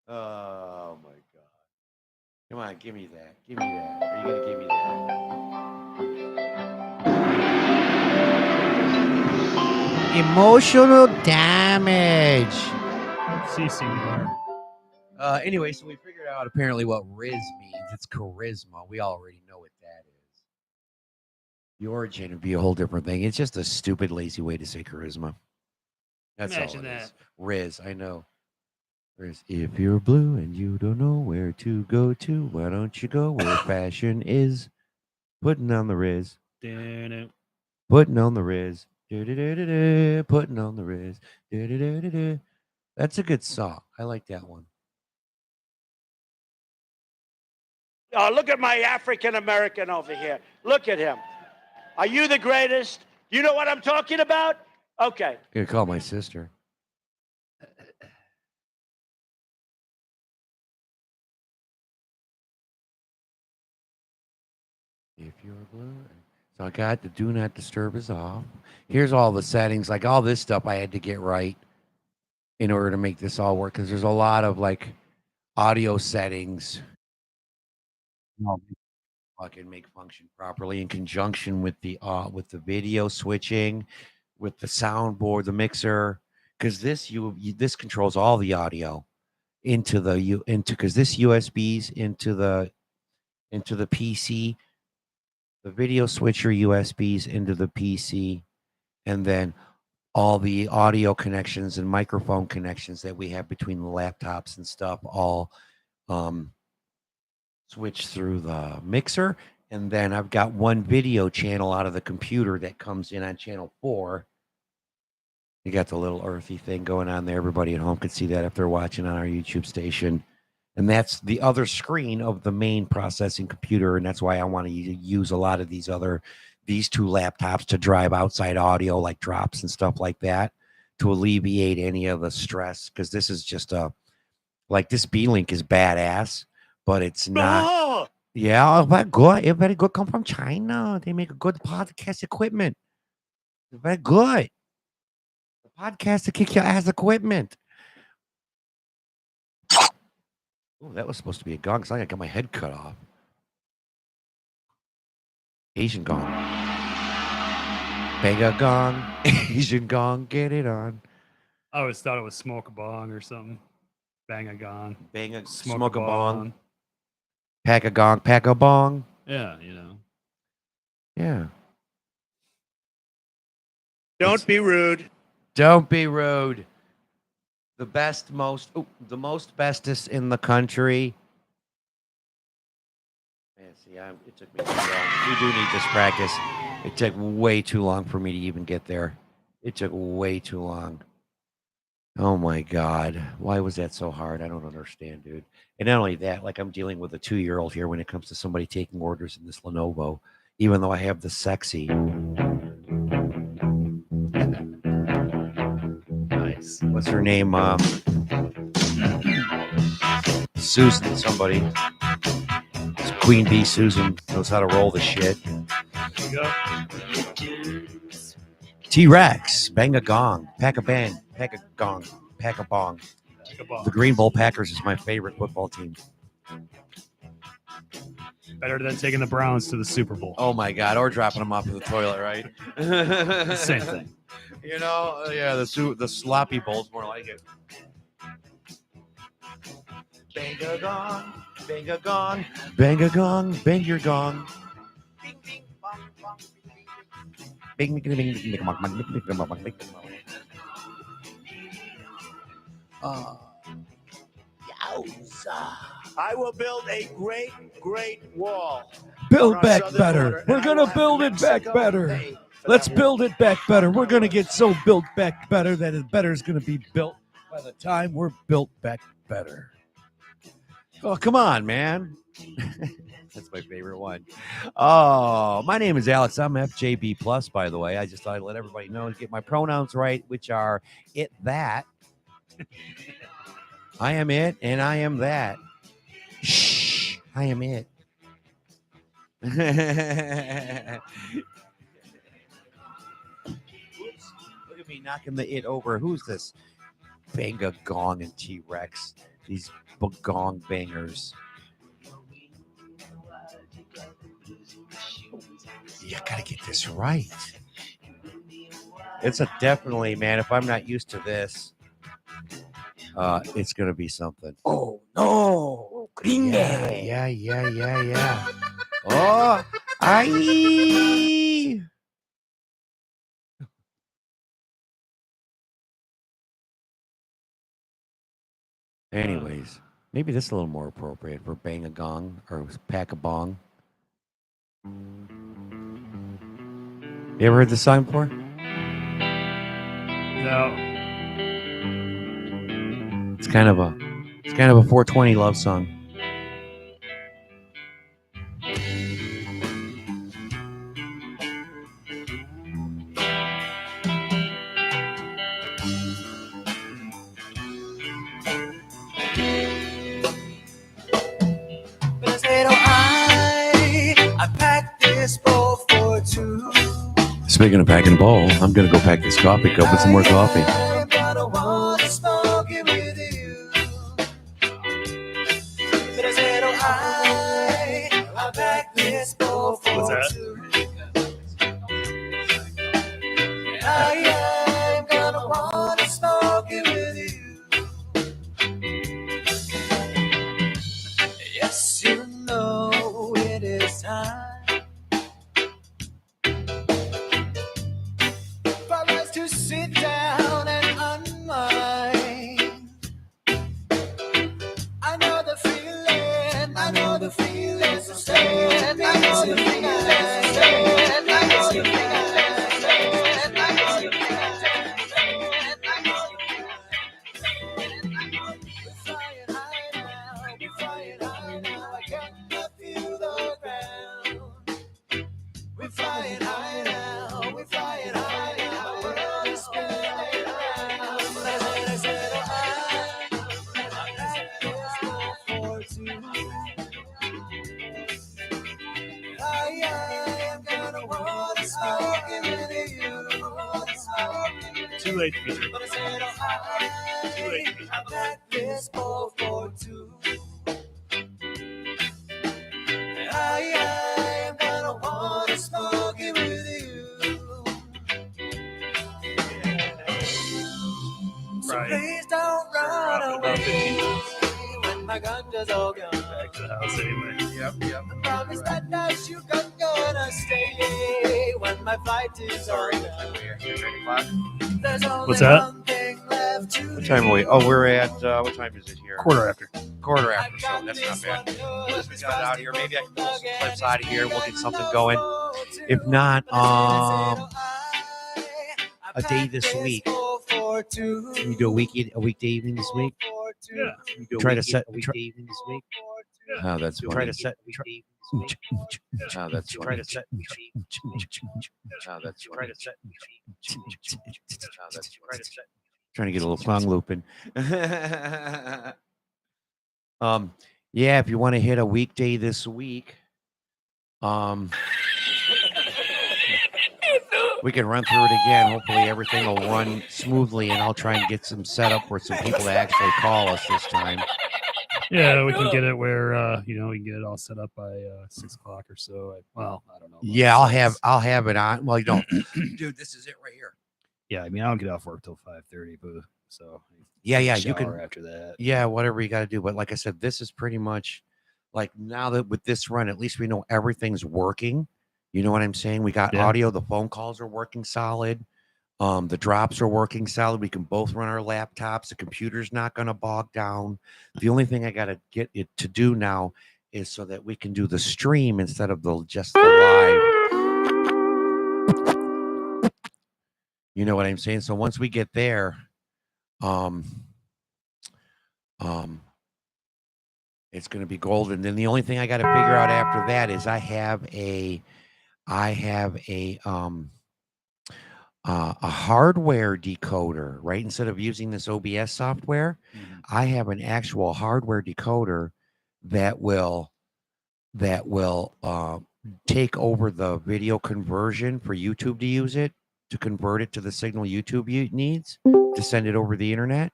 Oh my god. Come on, give me that. Give me that. Are you gonna give me that? Emotional damage. CCR. Anyway, so we figured out apparently what Riz means. It's charisma. We already know what that is. The origin would be a whole different thing. It's just a stupid, lazy way to say charisma. That's Imagine all it that. is. Riz, I know. Riz, if you're blue and you don't know where to go to, why don't you go where fashion is? Putting on the Riz. Putting on the Riz. Do-do-do-do-do. Putting on the Riz. Do-do-do-do-do. That's a good song. I like that one. Oh, look at my African American over here. Look at him. Are you the greatest? You know what I'm talking about? Okay. I'm gonna call my sister. If you're blue. So I got the do not disturb is off. Here's all the settings, like all this stuff I had to get right in order to make this all work, because there's a lot of like audio settings. Fucking make function properly in conjunction with the video switching, with the soundboard, the mixer, because this controls all the audio into because this USBs into the PC, the video switcher USBs into the PC, and then all the audio connections and microphone connections that we have between the laptops and stuff all switch through the mixer. And then I've got one video channel out of the computer that comes in on channel 4. You got the little earthy thing going on there. Everybody at home could see that if they're watching on our YouTube station. And that's the other screen of the main processing computer. And that's why I want to use a lot of these two laptops to drive outside audio, like drops and stuff like that, to alleviate any of the stress. Because this is just this B-Link is badass, but it's not. Yeah, very good. It's very good. Come from China. They make a good podcast equipment. It's very good. The podcast to kick your ass equipment. Oh, that was supposed to be a gong. So I got my head cut off. Asian gong. Bang a gong. Asian gong. Get it on. I always thought it was smoke a bong or something. Bang a gong. Bang a Smoke a bong. Pack a gong. Pack a bong. Yeah, you know. Yeah. Don't be rude. Don't be rude. The most bestest in the country. Man, see, it took me too long. We do need this practice. It took way too long for me to even get there. It took way too long. Oh my God. Why was that so hard? I don't understand, dude. And not only that, like I'm dealing with a 2-year-old here when it comes to somebody taking orders in this Lenovo, even though I have the sexy. Nice. What's her name? Susan, somebody. It's Queen Bee Susan knows how to roll the shit. T-Rex, bang a gong, pack a bang, pack a gong, pack a bong. The Green Bowl Packers is my favorite football team. Better than taking the Browns to the Super Bowl. Oh my God, or dropping them off in the toilet, right? Same thing. You know, yeah, the sloppy bowl's more like it. Bang a gong, bang a gong, bang a gong, bang your gong. Bing, bing, bing, bing, bing, bing, bing, bing, bing. Yows. I will build a great, great wall. Build on our back southern better. border, and We're I going will to have build it back Mexico better. pay for Let's that build wall. it back better. We're going to get so built back better that it better is going to be built by the time we're built back better. Oh, come on, man. That's my favorite one. Oh, my name is Alex. I'm FJB Plus, by the way. I just thought I'd let everybody know to get my pronouns right, which are it, that. I am it, and I am that. Shh, I am it. Oops, look at me knocking the it over. Who's this? Banga Gong and T-Rex. These gong bangers. You gotta get this right. It's a definitely, man. If I'm not used to this, it's gonna be something. Oh no, gringo. Yeah. Oh, aye. Anyways, maybe this is a little more appropriate for bang a gong or pack a bong. You ever heard this song before? No. It's kind of a 420 love song. I packed this bowl for two. Speaking of packing a bowl, I'm gonna go pack this coffee cup with some more coffee. I'm gonna wanna smoke it with you. But I said, oh, I packed this bowl for What's that? two. I'm gonna wanna smoke it with you. Yes, you know it is time for us to sit down and unwind. I know the feeling, so stand. I know the feeling, so stand. I know the feeling, so stand. I know the feeling, so stand. I know the feeling. We're flying high now, we're flying high now. I cannot feel the ground. We're flying high now, we're flying high now. The world is spinning around. I said, oh, I am gonna wanna smoke it with you. Too late to be drinking. But I said, oh, I packed this bowl for two. I am gonna wanna smoke it with you. So Right. please don't run About 15 away minutes. when my gun's all gone. Back to the house anyway. Yep. I promise that you're gonna stay when my flight is all done. There's only What's that? one thing left to What time are we? Oh, we're at what time is it here? Quarter after. Quarter after, so that's not bad. Just we got out here. Maybe I can pull some clips out of here. We'll get something going. If not, a day this week. Can we do a weekday evening this week? Yeah. Try to set. weekday evening this week. Oh, that's funny. Try to set. Oh, that's funny. Try to set. Oh, that's Try to set. Trying to get a little song looping. Yeah, if you want to hit a weekday this week, we can run through it again. Hopefully everything will run smoothly, and I'll try and get some set up for some people to actually call us this time. Yeah, we can get it where we can get it all set up by 6 o'clock or so. I don't know. Yeah, I'll have it on. Well, dude, this is it right here. Yeah, I mean, I don't get off work till 5:30, but so Yeah, you shower can after that. Yeah, whatever you got to do. But like I said, this is pretty much like now that with this run, at least we know everything's working. You know what I'm saying? We got Yeah. audio. The phone calls are working solid. The drops are working solid. We can both run our laptops. The computer's not going to bog down. The only thing I got to get it to do now is so that we can do the stream instead of just the live. You know what I'm saying? So once we get there, it's going to be golden. Then the only thing I got to figure out after that is I have a hardware decoder, right? Instead of using this OBS software, I have an actual hardware decoder that will take over the video conversion for YouTube to use it, to convert it to the signal YouTube needs to send it over the internet.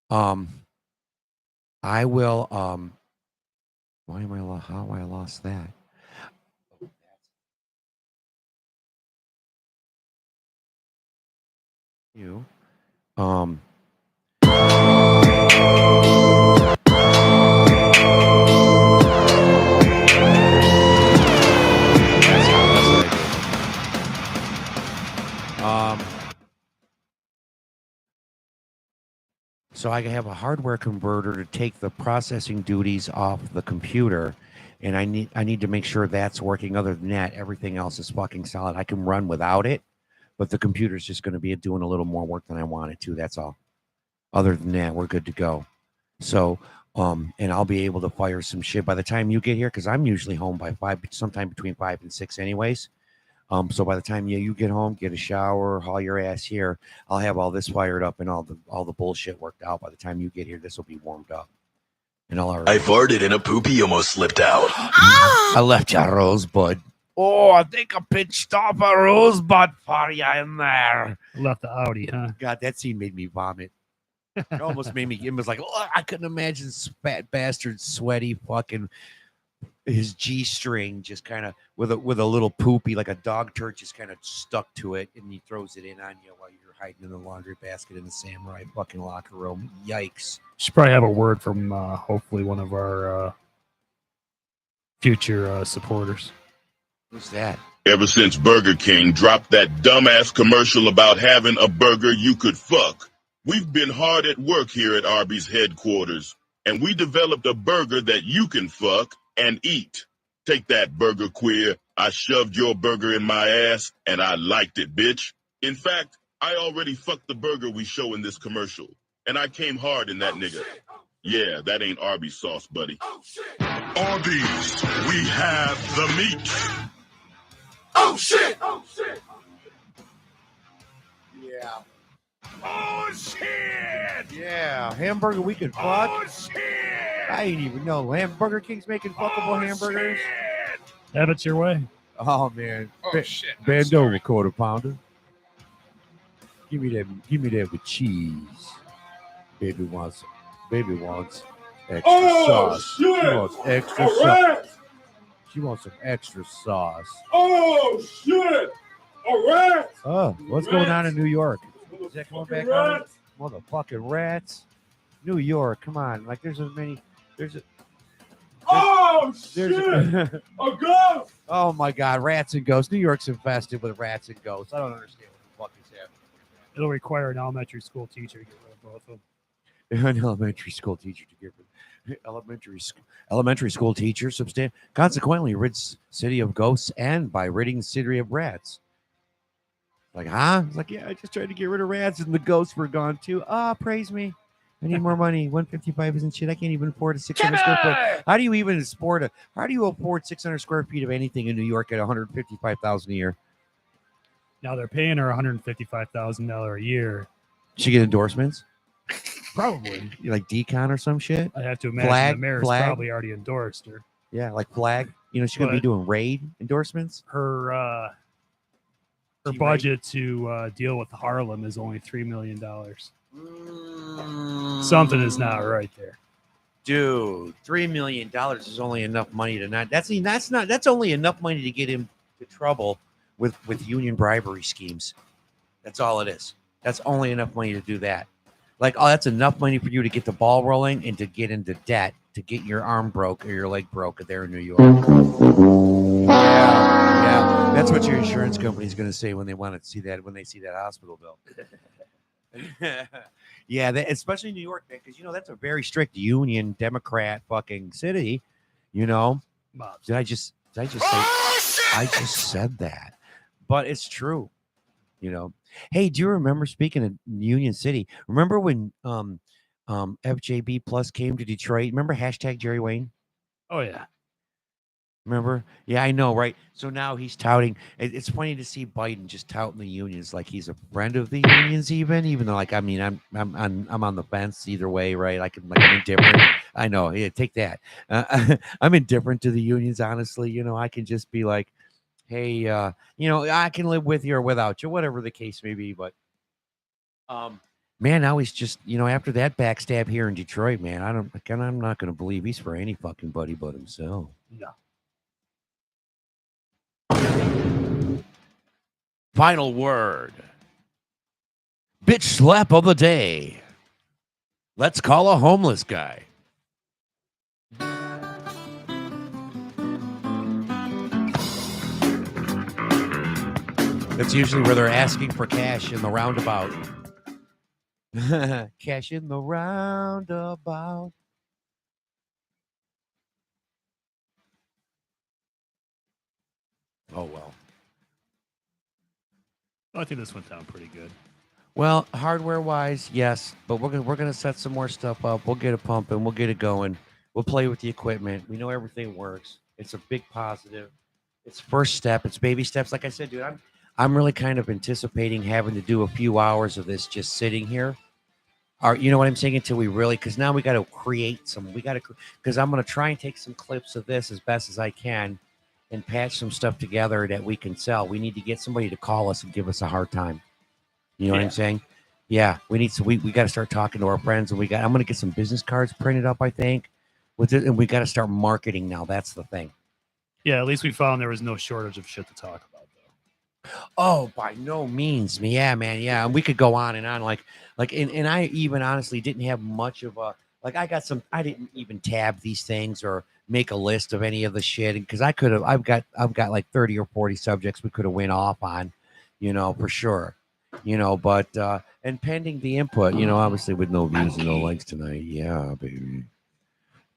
I will how I lost that? You so I have a hardware converter to take the processing duties off the computer, and I need to make sure that's working. Other than that, everything else is fucking solid. I can run without it, but the computer's just going to be doing a little more work than I want it to. That's all. Other than that, we're good to go. So, and I'll be able to fire some shit by the time you get here, because I'm usually home by 5, sometime between 5 and 6 anyways. So by the time you get home, get a shower, haul your ass here, I'll have all this fired up and all the bullshit worked out. By the time you get here, this will be warmed up. And I farted and a poopy almost slipped out. I left you a rosebud. Oh, I think I pinched off a rosebud for you in there. Left the Audi, huh? God, that scene made me vomit. It almost made me. It was like, oh, I couldn't imagine fat bastard, sweaty, fucking his G-string just kind of with a little poopy, like a dog turd, just kind of stuck to it, and he throws it in on you while you're hiding in the laundry basket in the samurai fucking locker room. Yikes! Should probably have a word from hopefully one of our future supporters. Who's that? Ever since Burger King dropped that dumbass commercial about having a burger you could fuck, we've been hard at work here at Arby's headquarters, and we developed a burger that you can fuck and eat. Take that, burger queer. I shoved your burger in my ass, and I liked it, bitch. In fact, I already fucked the burger we show in this commercial, and I came hard in that nigga. Yeah, that ain't Arby's sauce, buddy. Arby's, we have the meat. Oh shit! Yeah. Oh shit! Yeah, hamburger we could fuck. Oh shit! I ain't even know. Burger King's making fuckable hamburgers. Shit. Have it your way. Oh man. Oh shit! Bend over, quarter pounder. Give me that with cheese. Baby wants extra sauce. Shit. She wants extra sauce. Right. She wants some extra sauce. Oh shit! All right. Oh, what's going on in New York? Is that coming back on? Motherfucking rats. New York, come on. Like there's Oh shit! A ghost! Oh my god, rats and ghosts. New York's infested with rats and ghosts. I don't understand what the fuck is happening. It'll require an elementary school teacher to get rid of both of them. An elementary school teacher to get rid of elementary school teacher consequently rids city of ghosts and by ridding city of rats. Like, huh? It's like, yeah, I just tried to get rid of rats and the ghosts were gone too. Praise me. I need more money. 155 isn't shit. I can't even afford a 600 square foot. How do you afford 600 square feet of anything in New York at $155,000 a year? Now they're paying her $155,000 a year. She get endorsements? Probably. Like Decon or some shit? I have to imagine the mayor's probably already endorsed her. Yeah, like Flag. You know, she's going to be doing raid endorsements. Her budget to deal with Harlem is only $3 million. Something is not right there. Dude, $3 million is only enough money to not. That's only enough money to get him to trouble with union bribery schemes. That's all it is. That's only enough money to do that. Like, oh, that's enough money for you to get the ball rolling and to get into debt, to get your arm broke or your leg broke there in New York. Yeah. That's what your insurance company's going to say when they want to see that, when they see that hospital bill. Yeah, especially New York, man, because, that's a very strict union Democrat fucking city, Mobs. Did I just say? I just said that, but it's true. Hey, do you remember, speaking of Union City? Remember when FJB Plus came to Detroit? Remember hashtag Jerry Wayne? Oh yeah. Remember? Yeah, I know, right? So now he's touting. It's funny to see Biden just touting the unions like he's a friend of the unions, even though, like, I mean, I'm on the fence either way, right? I'm indifferent. I know. Yeah, take that. I'm indifferent to the unions, honestly. I can just be like, hey, I can live with you or without you, whatever the case may be. But man, now he's just, after that backstab here in Detroit, man, I'm not going to believe he's for any fucking buddy but himself. No. Final word. Bitch slap of the day. Let's call a homeless guy. That's usually where they're asking for cash in the roundabout. Cash in the roundabout. Oh, well. I think this went down pretty good. Well, hardware-wise, yes, but we're gonna set some more stuff up. We'll get it pumping. We'll get it going. We'll play with the equipment. We know everything works. It's a big positive. It's first step. It's baby steps. Like I said, dude, I'm really kind of anticipating having to do a few hours of this just sitting here. You know what I'm saying? Until we really, because now we got to create some. Because I'm gonna try and take some clips of this as best as I can, and patch some stuff together that we can sell. We need to get somebody to call us and give us a hard time. You know what I'm saying? Yeah, we need to. We got to start talking to our friends, and I'm going to get some business cards printed up, I think, with it, and we got to start marketing now. That's the thing. Yeah, at least we found there was no shortage of shit to talk about, though. Oh, by no means. Yeah, man. Yeah, and we could go on and on. And I even honestly didn't have much of a I didn't even tab these things or make a list of any of the shit, because I've got like 30 or 40 subjects we could have went off on, for sure. But and pending the input, obviously with no views and no likes tonight. Yeah, baby.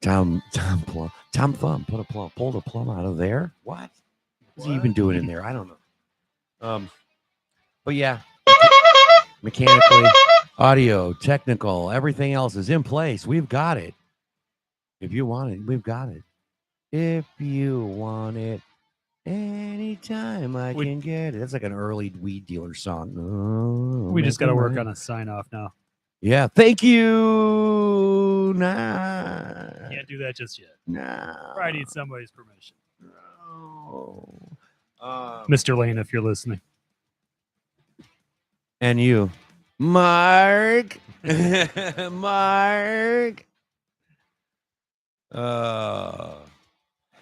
Tom Thumb pulled a plum out of there. What is he even doing in there? I don't know. But yeah, mechanically, audio, technical, everything else is in place. We've got it. If you want it, we've got it. If you want it. Anytime I can get it. That's like an early weed dealer song. Oh, we just got to work on a sign off now. Yeah. Thank you. Nah. Can't do that just yet. Nah. Probably need somebody's permission. No. Mr. Lane, if you're listening. And you. Mark. Mark.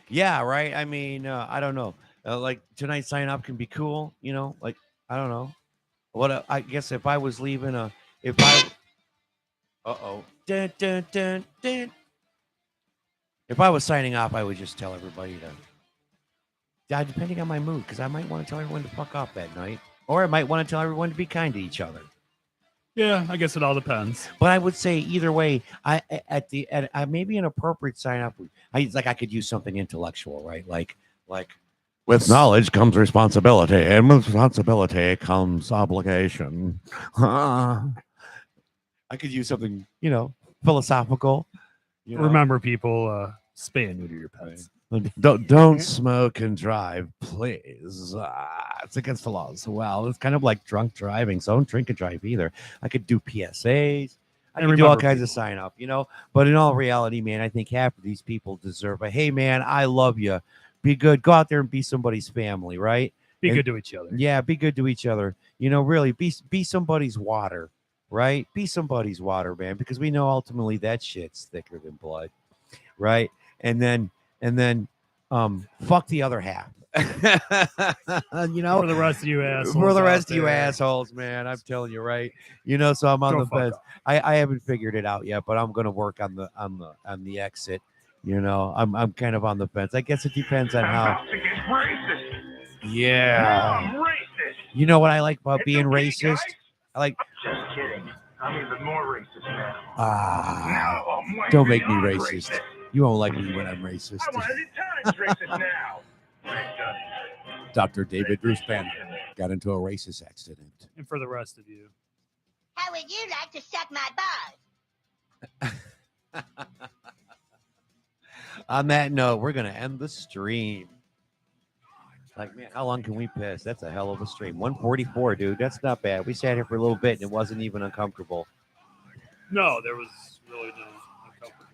Yeah, right. I mean, I don't know. Like tonight's sign up can be cool, like, I don't know. What I guess if I was leaving dun, dun, dun, dun. If I was signing off, I would just tell everybody depending on my mood, because I might want to tell everyone to fuck off that night, or I might want to tell everyone to be kind to each other. Yeah, I guess it all depends. But I would say either way, I maybe an appropriate sign up. I could use something intellectual, right? Like with knowledge comes responsibility, and with responsibility comes obligation. I could use something, philosophical. Remember, people, spay and neuter your pets. Don't smoke and drive, please. It's against the laws. Well, it's kind of like drunk driving, so don't drink and drive either. I could do PSAs. I could do all kinds of sign up, But in all reality, man, I think half of these people deserve a, hey, man, I love you. Be good. Go out there and be somebody's family, right? Be good to each other. Yeah, be good to each other. Really, be somebody's water, right? Be somebody's water, man, because we know ultimately that shit's thicker than blood, right? And then fuck the other half. For the rest of you assholes. For the rest of you assholes, man. I'm telling you, right? So I'm on the fence. I haven't figured it out yet, but I'm gonna work on the exit. I'm kind of on the fence. I guess it depends on how. Yeah. I'm racist. You know what I like about It's being okay, racist? guys. I like. Just kidding. I'm even more racist now. Ah. Now I'm way Don't make me beyond racist. You won't like me when I'm racist. I'm 100 times racist now. Dr. David Bruce Banner got into a racist accident. And for the rest of you, How would you like to suck my balls? On that note, we're going to end the stream. Like, man, how long can we piss? That's a hell of a stream. 144, dude. That's not bad. We sat here for a little bit and it wasn't even uncomfortable. no, there was really no